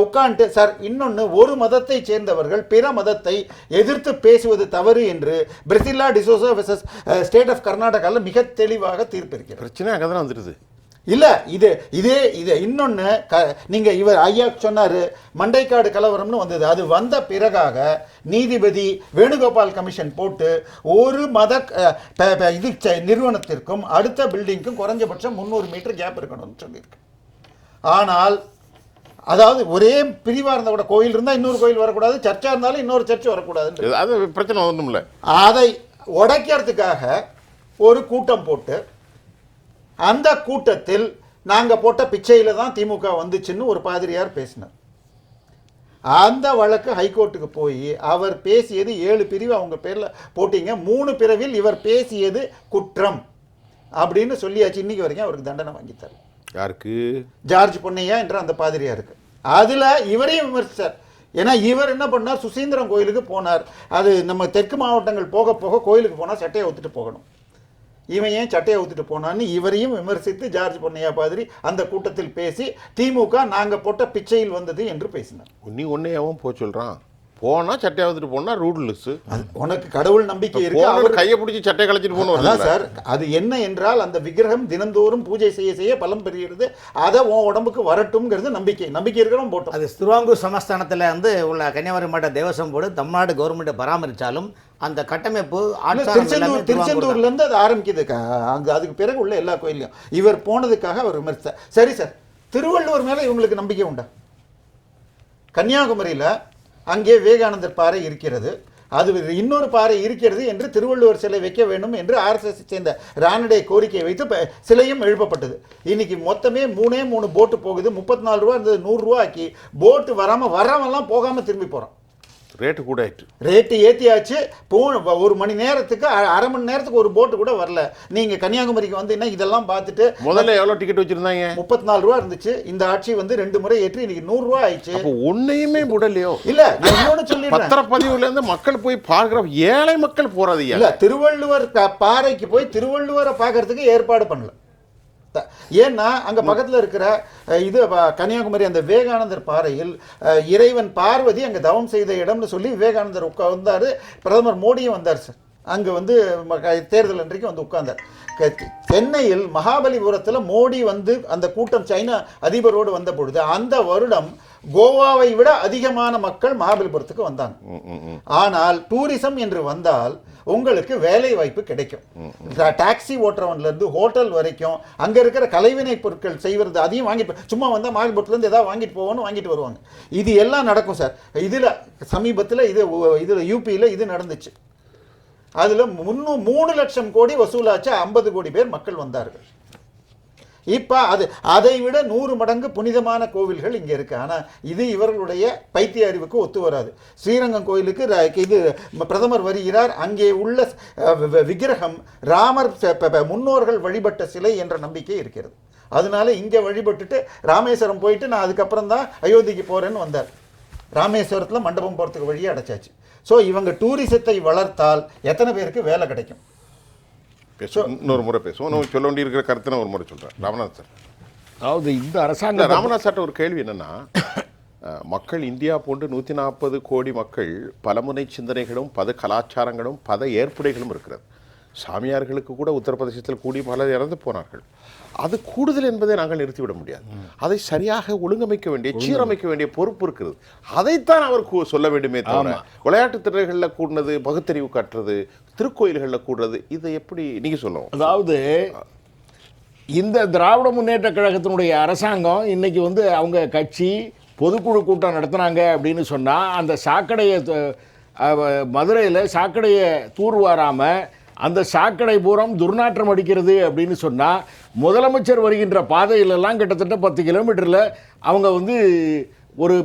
உட்காந்துட்டு சார் இன்னொன்று, ஒரு மதத்தை சேர்ந்தவர்கள் பிற மதத்தை எதிர்த்து பேசுவது தவறு என்று Priscilla D'Souza versus state of கர்நாடகாவில் மிக தெளிவாக தீர்ப்பிருக்கிறார். பிரச்சனை அங்கே தான் வந்துடுது. இல்லை, இது இன்னொன்று நீங்கள் இவர் ஐயா சொன்னார் மண்டைக்காடு கலவரம்னு வந்தது. அது வந்த பிறகாக நீதிபதி வேணுகோபால் கமிஷன் போட்டு ஒரு மத இது நிறுவனத்திற்கும் அடுத்த பில்டிங்க்கும் குறைஞ்சபட்சம் 300 மீட்டர் கேப் இருக்கணும்னு சொல்லியிருக்கு. ஆனால் அதாவது ஒரே பிரிவாக இருந்தால் கூட கோயில் இருந்தால் இன்னொரு கோயில் வரக்கூடாது, சர்ச்சாக இருந்தாலும் இன்னொரு சர்ச் வரக்கூடாது. அது பிரச்சனை ஒன்றும் இல்லை. அதை உடைக்கிறதுக்காக ஒரு கூட்டம் போட்டு அந்த கூட்டத்தில் நாங்கள் போட்ட பிச்சையில் தான் திமுக வந்துச்சுன்னு ஒரு பாதிரியார் பேசினார். அந்த வழக்கு ஹைகோர்ட்டுக்கு போய் அவர் பேசியது 7 பிரிவு அவங்க பேரில் போட்டிங்க, 3 பிரிவில் இவர் பேசியது குற்றம் அப்படின்னு சொல்லியாச்சு. இன்னைக்கு வரைக்கும் அவருக்கு தண்டனை வாங்கித்தார். யாருக்கு? ஜார்ஜ் பொன்னையா என்ற அந்த பாதிரியாருக்கு. அதில் இவரையும் விமர்சித்தார். ஏன்னா இவர் என்ன பண்ணார், சுசீந்திரம் கோயிலுக்கு போனார். அது நம்ம தெற்கு மாவட்டங்கள் போக போக கோயிலுக்கு போனால் சட்டையை ஒத்துட்டு போகணும், இவன் ஏன் சட்டையை ஊற்றிட்டு போனான்னு இவரையும் விமர்சித்து ஜார்ஜ் பொன்னையா பாதிரி அந்த கூட்டத்தில் பேசி திமுக நாங்கள் போட்ட பிச்சையில் வந்தது என்று பேசினார். நீ ஒன்னையாவும் போக சொல்கிறான், போனால் சட்டையை வந்துட்டு போனால் ரூட்லெஸ். உனக்கு கடவுள் நம்பிக்கை இருக்கு, அவர் கையை பிடிச்சி சட்டையை கழிச்சிட்டு போகணும் சார். அது என்ன என்றால் அந்த விக்கிரகம் தினந்தோறும் பூஜை செய்ய செய்ய பலம் பெறுகிறது, அதை உன் உடம்புக்கு வரட்டும்ங்கிறது நம்பிக்கை இருக்கிறவங்க போட்டோம். அது திருவாங்கூர் சமஸ்தானத்தில் வந்து உள்ள கன்னியாகுமரி மாவட்ட தேவசம் போர்டு தமிழ்நாடு கவர்மெண்ட்டை பராமரித்தாலும் அந்த கட்டமைப்பு திருச்செந்தூர்லேருந்து அது ஆரம்பிக்குது. அதுக்கு பிறகு உள்ள எல்லா கோயிலையும் இவர் போனதுக்காக அவர் விமர்சித்தார். சரி சார், திருவள்ளுவர் மேலே இவங்களுக்கு நம்பிக்கை உண்டா? கன்னியாகுமரியில் அங்கே விவேகானந்தர் பாறை இருக்கிறது. அது இன்னொரு பாறை இருக்கிறது என்று திருவள்ளுவர் சிலை வைக்க வேண்டும் என்று RSS சேர்ந்த ரானடே கோரிக்கையை வைத்து சிலையும் எழுப்பப்பட்டது. இன்னைக்கு மொத்தமே 3 போட்டு போகுது. 34 ரூபா இருந்தது 100 ரூபா ஆக்கி போட்டு வரவெல்லாம் போகாம திரும்பி போறான். ரேட்டு கூட ஆயிட்டு, ரேட்டு ஏற்றியாச்சு. ஒரு மணி நேரத்துக்கு அரை மணி நேரத்துக்கு ஒரு போட்டு கூட வரல. நீங்க கன்னியாகுமரிக்கு வந்து இதெல்லாம் பார்த்துட்டு முதல்ல எவ்வளவு டிக்கெட் வச்சிருந்தாங்க? 34 ரூபா இருந்துச்சு. இந்த ஆட்சி வந்து 2 முறை ஏற்றி இன்னைக்கு 100 ரூபா ஆயிடுச்சு. ஒன்னையுமே விடலையோ? இல்ல, நான் இன்னொன்னு சொல்லிடுறேன். பத்திரப்பதிவுல இருந்து மக்கள் போய் பார்க்கிற ஏழை மக்கள் போறது இல்ல, திருவள்ளுவர் பாறைக்கு போய் திருவள்ளுவரை பார்க்கறதுக்கு ஏற்பாடு பண்ணல. ஏன்னா அங்க பக்கத்துல இருக்கிற இது கன்னியாகுமரி அந்த விவேகானந்தர் பாறையில் இறைவன் பார்வதி அங்க தவம் செய்த இடம்னு சொல்லி விவேகானந்தர் உட்கார்ந்தாரு. பிரதமர் மோடியும் வந்தார் சார். அங்க வந்து தேர்தல் அன்றைக்கு வந்து உட்கார்ந்தார். சென்னையில் மகாபலிபுரத்துல மோடி வந்து அந்த கூட்டம் சைனா அதிபரோடு வந்த பொழுது அந்த வருடம் கோவாவை விட அதிகமான மக்கள் மகாபலிபுரத்துக்கு வந்தாங்க. ஆனால் டூரிசம் என்று வந்தால் உங்களுக்கு வேலை வாய்ப்பு கிடைக்கும். டாக்ஸி ஓட்டுறவன்ல இருந்து ஹோட்டல் வரைக்கும் அங்க இருக்கிற கலைவினை பொருட்கள் செய்வது அதையும் வாங்கிட்டு சும்மா வந்தா மகாபலிபுரத்துல இருந்து ஏதாவது வாங்கிட்டு வருவாங்க. இது எல்லாம் நடக்கும் சார். இதுல சமீபத்தில் இதுல யூபியில இது நடந்துச்சு. அதுல 3 லட்சம் கோடி வசூலாச்சு. 50 கோடி பேர் மக்கள் வந்தார்கள். இப்ப அதை விட 100 மடங்கு புனிதமான கோவில்கள் இங்க இருக்கு. ஆனா இது இவர்களுடைய பைத்திய அறிவுக்கு ஒத்து வராது. ஸ்ரீரங்கம் கோயிலுக்கு இது பிரதமர் வருகிறார். அங்கே உள்ள விக்கிரகம் ராமர் முன்னோர்கள் வழிபட்ட சிலை என்ற நம்பிக்கை இருக்கிறது. அதனால இங்க வழிபட்டுட்டு ராமேஸ்வரம் போயிட்டு நான் அதுக்கப்புறம் தான் அயோத்திக்கு போறேன்னு வந்தார். ராமேஸ்வரத்துல மண்டபம் போறதுக்கு வழியை அடைச்சாச்சு. ஸோ இவங்க டூரிசத்தை வளர்த்தால் எத்தனை பேருக்கு வேலை கிடைக்கும்? இன்னொரு முறை பேசுவோம். சொல்ல வேண்டி இருக்கிற கருத்தை நான் ஒரு முறை சொல்றேன். ராமநாத் சார், அதாவது இந்த அரசாங்கம் ராமநாத் சார்ட்ட ஒரு கேள்வி என்னன்னா, மக்கள் இந்தியா போன்று 140 கோடி மக்கள் பலமுனை சிந்தனைகளும் பத கலாச்சாரங்களும் பத ஏற்புடைகளும் இருக்கிறது. சாமியார்களுக்கு கூட உத்தரப்பிரதேசத்தில் கூடி பலர் இறந்து போனார்கள். அது கூடுதல் என்பதை நாங்கள் நிறுத்திவிட முடியாது. அதை சரியாக ஒழுங்கமைக்க வேண்டிய சீரமைக்க வேண்டிய பொறுப்பு இருக்கிறது. அதைத்தான் அவர் சொல்ல வேண்டுமே தவிர விளையாட்டுத் திறன்களில் கூடுனது, பகுத்தறிவு காட்டுறது, திருக்கோயில்களில் கூடுறது, இதை எப்படி நீங்க சொல்லுவோம்? அதாவது இந்த திராவிட முன்னேற்ற கழகத்தினுடைய அரசாங்கம் இன்னைக்கு வந்து அவங்க கட்சி பொதுக்குழு கூட்டம் நடத்துனாங்க அப்படின்னு சொன்னால் அந்த சாக்கடையை மதுரையில் சாக்கடையை தூர்வாராமல் அந்த சாக்கடை பூரம் துர்நாற்றம் அடிக்கிறது அப்படின்னு சொன்னால் முதலமைச்சர் வருகின்ற பாதையிலெல்லாம் கிட்டத்தட்ட 10 கிலோமீட்டரில் அவங்க வந்து ஒரு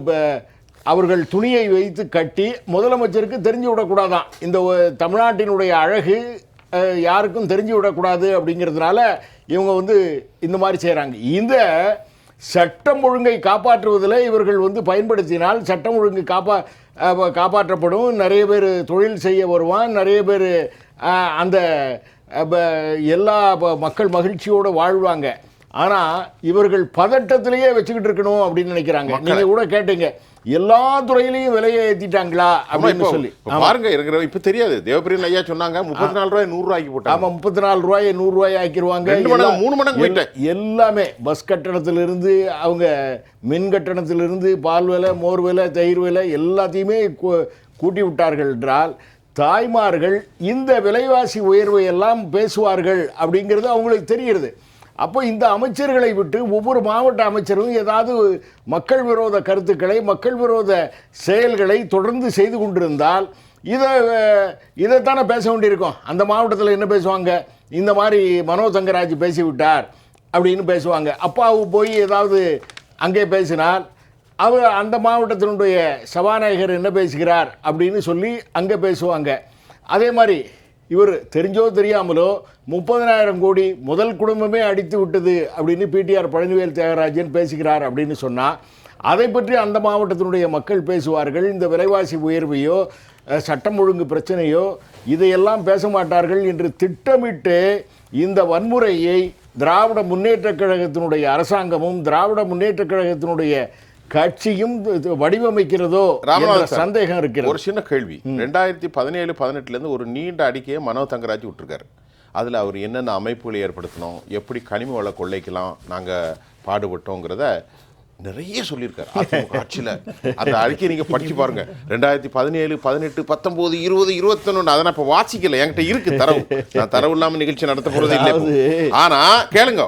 அவர்கள் துணியை வைத்து கட்டி முதலமைச்சருக்கு தெரிஞ்சு விடக்கூடாதான். இந்த தமிழ்நாட்டினுடைய அழகு யாருக்கும் தெரிஞ்சு விடக்கூடாது அப்படிங்கிறதுனால இவங்க வந்து இந்த மாதிரி செய்கிறாங்க. இந்த சட்டம் ஒழுங்கை காப்பாற்றுவதில் இவர்கள் வந்து பயன்படுத்தினால் சட்டம் ஒழுங்கு காப்பாற்றப்படும். நிறைய பேர் தொழில் செய்ய வருவான். நிறைய பேர் அந்த எல்லா மக்கள் மகிழ்ச்சியோடு வாழ்வாங்க. ஆனால் இவர்கள் பதட்டத்திலேயே வச்சுக்கிட்டு இருக்கணும் அப்படின்னு நினைக்கிறாங்க. நீங்கள் கூட கேட்டீங்க, எல்லா துறையிலையும் விலையை ஏற்றிட்டாங்களா அப்படின்னு சொல்லி. பாருங்க இருக்கிற இப்போ தெரியாது. தேவபிரியன் ஐயா சொன்னாங்க 34 ரூபாய் 100 ரூபாய்க்கு போட்டாங்க. ஆமாம், 34 ரூபாயை 100 ரூபாய் ஆக்கிடுவாங்க. 3 மடங்கு எல்லாமே பஸ் கட்டணத்திலிருந்து அவங்க மின் கட்டணத்திலிருந்து பால் விலை, மோர் விலை, தயிர் விலை எல்லாத்தையுமே கூட்டி விட்டார்கள் என்றால் தாய்மார்கள் இந்த விலைவாசி உயர்வை எல்லாம் பேசுவார்கள் அப்படிங்கிறது அவங்களுக்கு தெரிகிறது. அப்போ இந்த அமைச்சர்களை விட்டு ஒவ்வொரு மாவட்ட அமைச்சரும் ஏதாவது மக்கள் விரோத கருத்துக்களை, மக்கள் விரோத செயல்களை தொடர்ந்து செய்து கொண்டிருந்தால் இதைத்தானே பேச வேண்டியிருக்கும். அந்த மாவட்டத்தில் என்ன பேசுவாங்க? இந்த மாதிரி மனோ தங்கராஜ் பேசிவிட்டார் அப்படின்னு பேசுவாங்க. அப்பாவு போய் ஏதாவது அங்கே பேசினால் அவர் அந்த மாவட்டத்தினுடைய சபாநாயகர் என்ன பேசுகிறார் அப்படின்னு சொல்லி அங்கே பேசுவாங்க. அதே மாதிரி இவர் தெரிஞ்சோ தெரியாமலோ 30,000 கோடி முதல் குடும்பமே அடித்து விட்டது அப்படின்னு பிடிஆர் பழனிவேல் தியாகராஜன் பேசுகிறார் அப்படின்னு சொன்னால் அதை பற்றி அந்த மாவட்டத்தினுடைய மக்கள் பேசுவார்கள். இந்த விலைவாசி உயர்வையோ சட்டம் ஒழுங்கு பிரச்சனையோ இதையெல்லாம் பேச மாட்டார்கள் என்று திட்டமிட்டு இந்த வன்முறையை திராவிட முன்னேற்ற கழகத்தினுடைய அரசாங்கமும் திராவிட முன்னேற்ற கழகத்தினுடைய கட்சியும் வடிவமைக்கிறதோ சந்தேகம் இருக்கிறது. ஒரு சின்ன கேள்வி. 2017-18 ஒரு நீண்ட அறிக்கையை மனோ தங்கராஜ் விட்டுருக்காரு. அதில் அவர் என்னென்ன அமைப்புகளை ஏற்படுத்தணும், எப்படி கனிம வள கொள்ளைக்கலாம் நாங்கள் பாடுபட்டோங்கிறத நிறைய சொல்லியிருக்காரு ஆட்சியில். அந்த அறிக்கையை நீங்கள் படித்து பாருங்க. 2017, 18, 19, 20, 21 அதை நான் இப்போ வாசிக்கல, என்கிட்ட இருக்கு தரவு. நான் தரவு இல்லாமல் நிகழ்ச்சி நடத்த போகிறது இல்லை. ஆனால் கேளுங்க,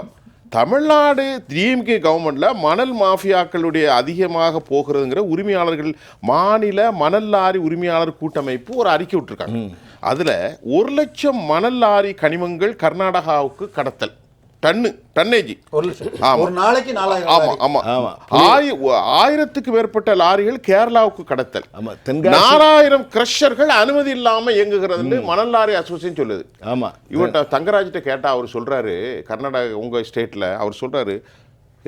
தமிழ்நாடு டிஎம்கே கவர்மெண்ட்ல மணல் மாஃபியாக்களுடைய அதிகமாக போகிறதுங்கிற உரிமையாளர்கள் மாநில மணல் லாரி உரிமையாளர் கூட்டமைப்பு ஒரு அறிக்கை விட்டுருக்காங்க. அதுல 1 லட்சம் மணல் லாரி கனிமங்கள் கர்நாடகாவுக்கு கடத்தல் டன்னேஜ் 1 லட்சம் ஆமா. ஒரு நாளைக்கு 4000 ஆமா ஆமா ஆமா. 1000க்கு மேற்பட்ட லாரிகள் கேரளாவுக்கு கடத்தல். ஆமா, தென்காசி 4000 கிரஷர்கள் அனுமதி இல்லாம இயங்குகிறது மணல் லாரி அசோசியேஷன் சொல்லுது. ஆமா. இவர்கிட்ட தங்கராஜ்கிட்ட கேட்டா அவர் சொல்றாரு, கர்நாடகா உங்க ஸ்டேட்ல அவர் சொல்றாரு,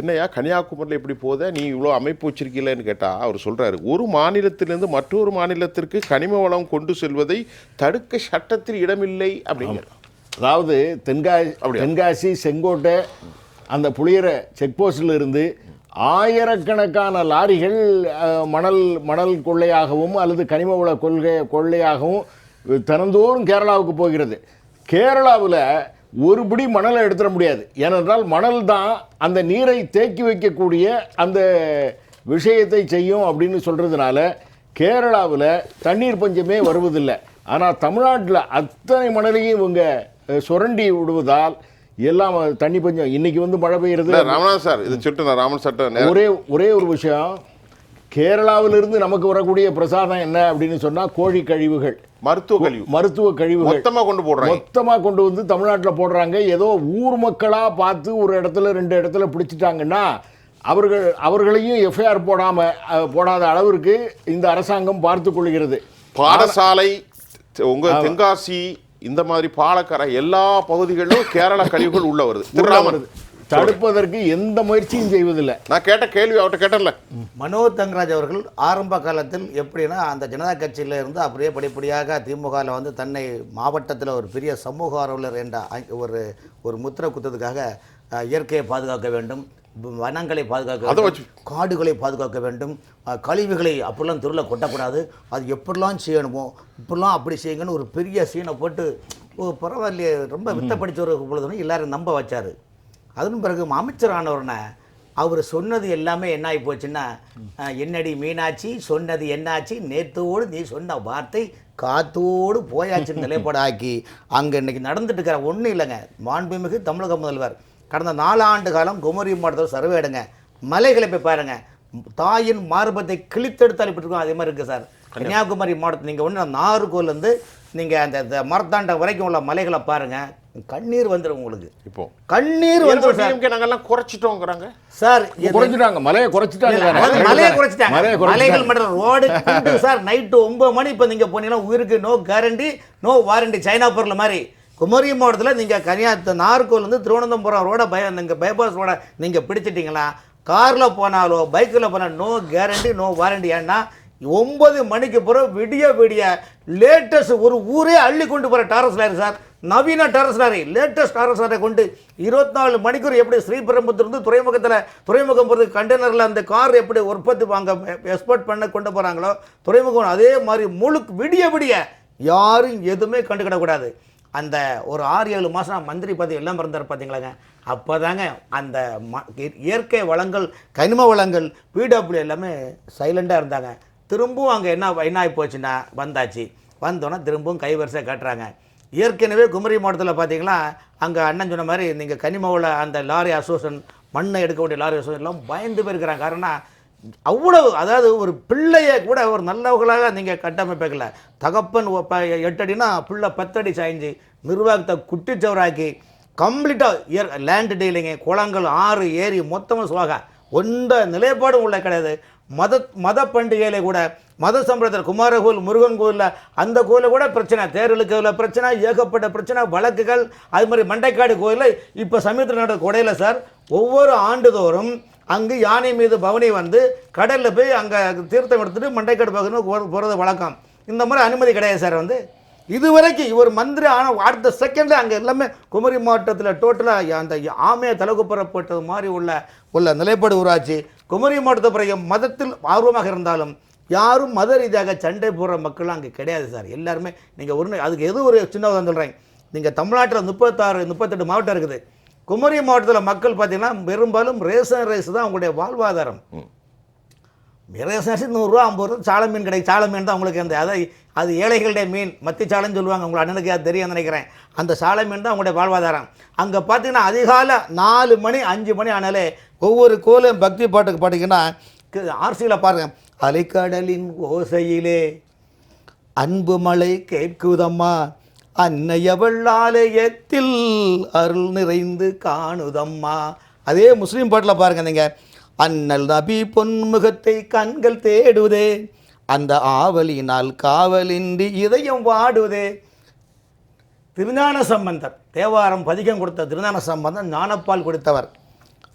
என்னையா கன்னியாகுமரியில் எப்படி போத நீ இவ்வளோ அமைப்பு வச்சிருக்கீங்களேன்னு கேட்டால் அவர் சொல்கிறாரு, ஒரு மாநிலத்திலிருந்து மற்றொரு மாநிலத்திற்கு கனிம வளம் கொண்டு செல்வதை தடுக்க சட்டத்தில் இடமில்லை அப்படிங்கிற. அதாவது தென்காசி செங்கோட்டை அந்த புளியரை செக் போஸ்டில் இருந்து ஆயிரக்கணக்கான லாரிகள் மணல் கொள்ளையாகவும் அல்லது கனிம வள கொள்ளையாகவும் தினந்தோறும் கேரளாவுக்கு போகிறது. கேரளாவில் ஒரு பிடி மணலை எடுத்துட முடியாது. ஏனென்றால் மணல் தான் அந்த நீரை தேக்கி வைக்கக்கூடிய அந்த விஷயத்தை செய்யும் அப்படின்னு சொல்கிறதுனால கேரளாவில் தண்ணீர் பஞ்சமே வருவதில்லை. ஆனால் தமிழ்நாட்டில் அத்தனை மணலையும் இவங்க சுரண்டி விடுவதால் எல்லாம் தண்ணி பஞ்சம். இன்னைக்கு மழை பெய்யுறது. ராமநாத் சார் இது சொல்லிட்டு நான் ராமன் சார் ஒரே ஒரு விஷயம், கேரளாவிலிருந்து நமக்கு வரக்கூடிய பிரசாதம் என்ன அப்படின்னு சொன்னா கோழி கழிவுகள், மருத்துவ கழிவுகள் மொத்தமா கொண்டு வந்து தமிழ்நாட்டில் போடுறாங்க. ஏதோ ஊர் மக்களா பார்த்து ஒரு இடத்துல 2 இடத்துல பிடிச்சிட்டாங்கன்னா அவர்களையும் எஃப்ஐஆர் போடாத அளவிற்கு இந்த அரசாங்கம் பார்த்து கொள்கிறது. பாடசாலை உங்க தென்காசி இந்த மாதிரி பாலக்கரை எல்லா பகுதிகளிலும் கேரளா கழிவுகள் உள்ள வருது. தடுப்பதற்கு எந்த முயற்சியும் செய்வதில்லை. நான் கேட்ட கேள்வி அவர்கிட்ட கேட்டல. மனோஜ் தங்கராஜ் அவர்கள் ஆரம்ப காலத்தில் எப்படின்னா அந்த ஜனதா கட்சியில் இருந்து அப்படியே படிப்படியாக திமுகவில் தன்னை மாவட்டத்தில் ஒரு பெரிய சமூக ஆர்வலர் என்ற ஒரு முத்திரை குத்ததுக்காக இயற்கையை பாதுகாக்க வேண்டும், வனங்களை பாதுகாக்க வேண்டும், காடுகளை பாதுகாக்க வேண்டும், கழிவுகளை அப்படிலாம் தெருவில் கொட்டக்கூடாது, அது எப்படிலாம் செய்யணுமோ இப்படிலாம் அப்படி செய்யுங்கன்னு ஒரு பெரிய சீனை போட்டு பரவாயில்லையே ரொம்ப வித்த படித்தவர் பொழுதுன்னு எல்லாரும் நம்ப வச்சார். அதன் பிறகு அமைச்சர் ஆனவர்னா அவர் சொன்னது எல்லாமே என்ன ஆகி போச்சுன்னா, என்னடி மீனாட்சி சொன்னது என்னாச்சு, நேற்றோடு நீ சொன்ன வார்த்தை காத்தோடு போயாச்சுன்னு நிலைப்பாடு ஆக்கி அங்கே இன்றைக்கி நடந்துட்டு இருக்கிற ஒன்றும் இல்லைங்க. மாண்புமிகு தமிழக முதல்வர் கடந்த 4 ஆண்டு காலம் குமரி மாவட்டத்தில் சர்வே எடுங்க, மலைகளை போய் பாருங்க, தாயின் மார்பத்தை கிழித்தெடுத்து அனுப்பிட்டுருக்கோம். அதே மாதிரி இருக்குது சார் கன்னியாகுமரி மாவட்டத்தில். நீங்கள் நாகர்கோவிலேருந்து நீங்கள் அந்த மரத்தாண்டம் வரைக்கும் உள்ள மலைகளை பாருங்க, கண்ணீர் வந்துடும் உங்களுக்கு. இப்போ கண்ணீர் வந்துடும் சார். நாங்கெல்லாம் குறைச்சிட்டோங்கிறாங்க சார், குறைச்சிட்டாங்க, மலையை குறைச்சிட்டாங்க, மலைகள் மட்டும் ரோடு சார். நைட்டு 9 மணி இப்போ நீங்கள் போனீங்கன்னா உயிருக்கு no guarantee no warranty. China பொருள் மாதிரி குமரி மாவட்டத்தில் நீங்கள் நாகர்கோவிலேருந்து திருவனந்தபுரம் ரோட நீங்கள் பைபாஸ் ரோட நீங்கள் பிடிச்சிட்டிங்களா, காரில் போனாலோ பைக்கில் போனால் நோ கேரண்டி நோ வாரண்டி. ஏன்னா 9 மணிக்கு பிறகு விடிய லேட்டஸ்ட் ஒரு ஊரே அள்ளி கொண்டு போகிற டாரஸ் லாரி சார், நவீன Taurus lorry, latest Taurus lorry கொண்டு 24 மணிக்கூர் எப்படி ஸ்ரீபெரும்புத்தூர்ந்து துறைமுகம் போகிறது கண்டெய்னரில் அந்த கார் எப்படி உற்பத்தி எக்ஸ்போர்ட் பண்ண கொண்டு போகிறாங்களோ துறைமுகம், அதே மாதிரி விடிய யாரும் எதுவுமே கண்டுக்கிடக்கூடாது. அந்த ஒரு 6-7 மாதம் மந்திரி பதவி எல்லாம் இருந்தார் பார்த்தீங்களாங்க. அப்போ தாங்க அந்த இயற்கை வளங்கள் கனிம வளங்கள் பிடபிள்யூ எல்லாமே சைலண்டாக இருந்தாங்க. திரும்பவும் அங்கே என்ன ஆகி போச்சுன்னா வந்தோன்னா திரும்பவும் கைவரிசை காட்டுறாங்க. ஏற்கனவே குமரி மாவட்டத்தில் பார்த்தீங்கன்னா அங்கே அண்ணன் சொன்ன மாதிரி நீங்கள் கனிமவள அந்த லாரி அசோசியேஷன் மண்ணை எடுக்கக்கூடிய லாரி அசோசியேஷன் எல்லாம் பயந்து போயிருக்கிறாங்க. காரணம் அவ்வளவு, அதாவது ஒரு பிள்ளையை கூட ஒரு நல்லவர்களாக நீங்கள் கட்டமைப்பிக்கல. தகப்பன் 8 அடினா பிள்ளை 10 அடி சாய்ஞ்சி நிர்வாகத்தை குட்டிச்சவராக்கி கம்ப்ளீட்டாக லேண்ட் டீலிங்கு, குளங்கள், ஆறு, ஏரி மொத்தமாக சுவாக எந்த நிலைப்பாடும் உள்ள கிடையாது. மத பண்டிகையில கூட மத சம்பிரதாயத்தில் குமாரகோவில் முருகன் கோயிலில் அந்த கோயிலில் கூட பிரச்சனை, தேர்தலுக்கு பிரச்சனை, ஏகப்பட்ட பிரச்சனை, வழக்குகள். அது மாதிரி மண்டைக்காடு கோயிலில் இப்போ சமீபத்தில் நடந்த கொடையில் சார் ஒவ்வொரு ஆண்டுதோறும் அங்கு யானை மீது பவனி கடலில் போய் அங்கே தீர்த்தம் எடுத்துகிட்டு மண்டைக்காடு பகுதியில் போகிறது வழக்கம். இந்த மாதிரி அனுமதி கிடையாது சார். இதுவரைக்கும் இவர் மந்திரி ஆனால் அடுத்த செகண்டில் அங்கே எல்லாமே குமரி மாவட்டத்தில் டோட்டலாக அந்த ஆமையை தலைகுப்புறப்பட்டது மாதிரி உள்ள நிலைப்பாடு உருவாச்சு. குமரி மாவட்டத்தை பிறகு மதத்தில் ஆர்வமாக இருந்தாலும் யாரும் மத ரீதியாக சண்டை போடுற மக்களும் அங்கே கிடையாது சார். எல்லாருமே நீங்கள் அதுக்கு எது ஒரு சின்ன உதாரணம் சொல்கிறேன். நீங்கள் தமிழ்நாட்டில் 36-38 மாவட்டம் இருக்குது. குமரி மாவட்டத்தில் மக்கள் பார்த்தீங்கன்னா பெரும்பாலும் ரேஷன் ரைஸ் தான் அவங்களுடைய வாழ்வாதாரம். மிரகசாசி 100 ரூபா 50 ரூபா சால மீன் கிடைக்கும். சால மீன் தான் உங்களுக்கு அந்த அது ஏழைகளுடைய மீன், மத்தி சாலைன்னு சொல்லுவாங்க. உங்கள் அண்ணனுக்கு அது தெரியும் நினைக்கிறேன். அந்த சாலை மீன் தான் உங்களுடைய வாழ்வாதாரம். அங்கே பார்த்தீங்கன்னா அதிகாலை 4 மணி 5 மணி ஆனாலே ஒவ்வொரு கோலும் பக்தி பாட்டுக்கு பாட்டிங்கன்னா ஆர்சியில் பாருங்கள், அலைக்கடலின் ஓசையிலே அன்பு மலை கேட்குதம்மா, அன்னையவள் ஆலயத்தில் அருள் நிறைந்து காணுதம்மா. அதே முஸ்லீம் பாட்டில் பாருங்க, நீங்கள் அண்ணல் நபி பொன்முகத்தை கண்கள் தேடுதே, அந்த ஆவலினால் காவலின்றி இதயம் வாடுதே. திருஞான சம்பந்தர் தேவாரம் பதிகம் கொடுத்த திருஞான சம்பந்தர் ஞானப்பால் கொடுத்தவர்.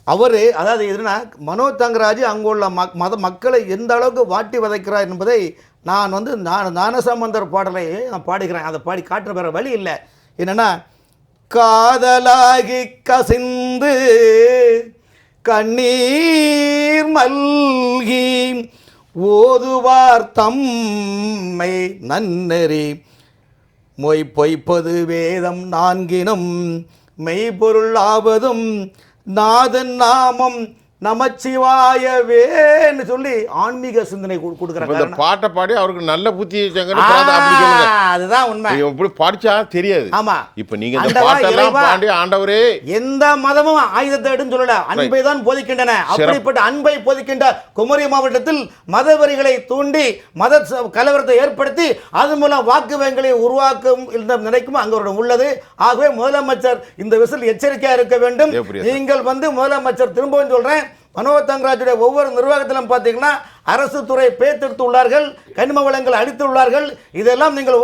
அவர் அதாவது எதுனா மனோ தங்கராஜ் அங்குள்ள மக்களை எந்த அளவுக்கு வாட்டி வதைக்கிறார் என்பதை நான் ஞானசம்பந்தர் பாடலை நான் பாடுகிறேன். அதை பாடி காட்டுற வேற வழி இல்லை. என்னென்னா, காதலாகி கசிந்து கண்ணீர் மல்கி ஓதுவார் தம்மை நன்னெறி மொய் பொய்ப்பது வேதம் 4னும் மெய்பொருள் ஆவதும் நாதன் நாமம் நமச்சிவாயவேன்னு சொல்லி ஆன்மீக சிந்தனை கொடுக்குறாங்க. பாட்டை பாடி அவருக்கு நல்ல புத்தி அதுதான் உண்மை. எப்படி படிச்சா தெரியாது. ஆமா, இப்ப நீங்க இந்த பாட்டெல்லாம் பாடி ஆண்டவரே எந்த மதமும் ஆயுதத்தை எடுன்னு சொல்லல, அன்பை தான் போதிக்கின்றன. அப்படிப்பட்ட அன்பை போதிக்கின்ற குமரி மாவட்டத்தில் மதவெறிகளை தூண்டி மத கலவரத்தை ஏற்படுத்தி அது மூலம் வாக்கு வங்கிகளை உருவாக்கும் நினைக்கும் அங்க உள்ளது. ஆகவே முதலமைச்சர் இந்த விஷயத்தில் எச்சரிக்கையா இருக்க வேண்டும். நீங்கள் முதலமைச்சர் திரும்பவும் சொல்றேன், மனோ தங்கராஜுடைய ஒவ்வொரு நிர்வாகத்திலும் பார்த்தீங்கன்னா அரசு துறை பேத்தெடுத்து உள்ளார்கள், கனிம வளங்கள் அடித்து உள்ளார்கள். இதெல்லாம் நீங்கள்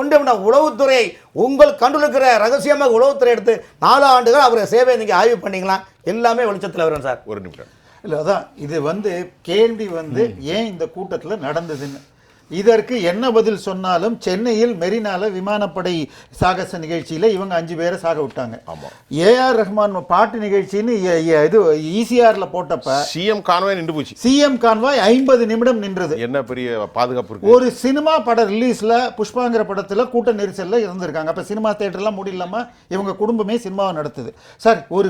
உளவுத்துறை உங்கள் கண்டுலுக்கிற ரகசியமாக உளவுத்துறை எடுத்து 4 ஆண்டுகள் அவரை சேவை நீங்கள் ஆய்வு பண்ணீங்களா, எல்லாமே வெளிச்சத்தில் வரும் சார். ஒரு நிமிடம் இல்லை, அதான் இது கேள்வி ஏன் இந்த கூட்டத்தில் நடந்ததுன்னு. இதற்கு என்ன பதில் சொன்னாலும் சென்னையில் மெரினால விமானப்படை சாகச நிகழ்ச்சியில் இவங்க 5 பேரை சாக விட்டாங்க. ஏஆர் ரஹ்மான் பாட்டு நிகழ்ச்சின்னு இது ஈசிஆர்ல போட்டப்ப சிஎம் கான்வாய் நின்று போச்சு. சிஎம் கான்வாய் 50 நிமிடம் நின்றது. என்ன பெரிய பாதுகாப்பு இருக்கு. ஒரு சினிமா பட ரிலீஸ்ல புஷ்பாங்கிற படத்துல கூட்ட நெரிசல்ல இருந்திருக்காங்க. அப்ப சினிமா தியேட்டர்லாம் முடியலாம இவங்க குடும்பமே சினிமாவை நடத்துது. சார், ஒரு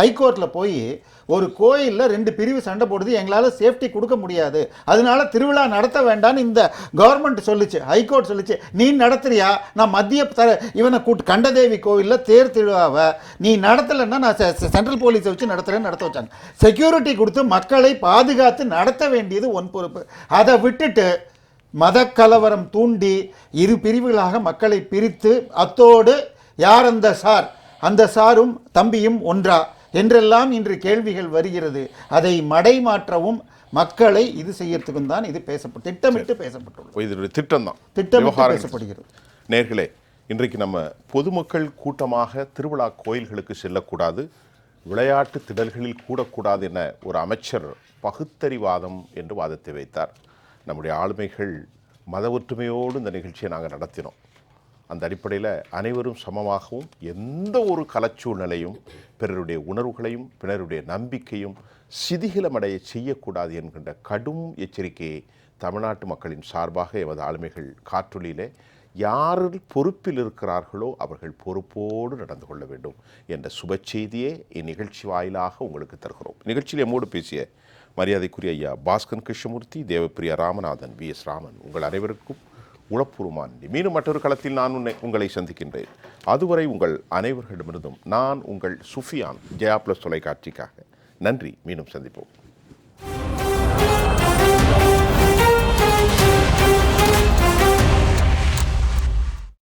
ஹைகோர்ட்ல போய் ஒரு கோயில்ல 2 பிரிவு சண்டை போடுது, எங்களால சேஃப்டி கொடுக்க முடியாது, அதனால திருவிழா நடத்த வேண்டாம்னு இந்த கவர்மெண்ட் சொல்லிச்சு, ஹைகோர்ட் சொல்லிச்சு. நீ நடத்துறியா, நான் மத்திய இவனை கண்டதேவி கோவில்ல தேர் திருவிழாவை நீ நடத்தலைன்னா நான் சென்ட்ரல் போலீஸை வச்சு நடத்துறேன்னு நடத்த வச்சாங்க. செக்யூரிட்டி கொடுத்து மக்களை பாதுகாத்து நடத்த வேண்டியது உன் பொறுப்பு. அதை விட்டுட்டு மத கலவரம் தூண்டி 2 பிரிவுகளாக மக்களை பிரித்து அத்தோடு யார் அந்த சாரும் தம்பியும் ஒன்றா என்றெல்லாம் இன்று கேள்விகள் வருகிறது. அதை மடைமாற்றவும் மக்களை இது செய்யறதுக்கும் தான் இது திட்டமிட்டு பேசப்பட்டுள்ளது. இது திட்டம் தான், திட்டமிட்டு பேசப்படுகிறது. நேர்களே, இன்றைக்கு நம்ம பொதுமக்கள் கூட்டமாக திருவிழா கோயில்களுக்கு செல்லக்கூடாது, விளையாட்டு திடல்களில் கூடக்கூடாது என ஒரு அமைச்சர் பகுத்தறிவாதம் என்று வாதத்தை வைத்தார். நம்முடைய ஆளுமைகள் மத ஒற்றுமையோடு இந்த நிகழ்ச்சியை நாங்கள் நடத்தினோம். அந்த அடிப்படையில் அனைவரும் சமமாகவும் எந்த ஒரு கலச்சூழ்நிலையும் பிறருடைய உணர்வுகளையும் பிறருடைய நம்பிக்கையும் சிதிகிலமடைய செய்யக்கூடாது என்கின்ற கடும் எச்சரிக்கையை தமிழ்நாட்டு மக்களின் சார்பாக எமது ஆளுமைகள் காற்றொலியிலே யாரில் பொறுப்பில் இருக்கிறார்களோ அவர்கள் பொறுப்போடு நடந்து கொள்ள வேண்டும் என்ற சுப செய்தியை இந்நிகழ்ச்சி வாயிலாக உங்களுக்கு தருகிறோம். நிகழ்ச்சியில் எம்மோடு பேசிய மரியாதைக்குரிய ஐயா பாஸ்கர் கிருஷ்ணமூர்த்தி, தேவப்பிரியா ராமநாதன், VS ராமன், உங்கள் அனைவருக்கும் உளப்பூர்வமான மீண்டும் மற்றொரு களத்தில் நான் உங்களை சந்திக்கின்றேன். அதுவரை உங்கள் அனைவர்களிடமிருந்தும் நான் உங்கள் சுஃபியான், ஜெயா பிளஸ் தொலைக்காட்சிக்காக நன்றி. மீண்டும் சந்திப்போம்.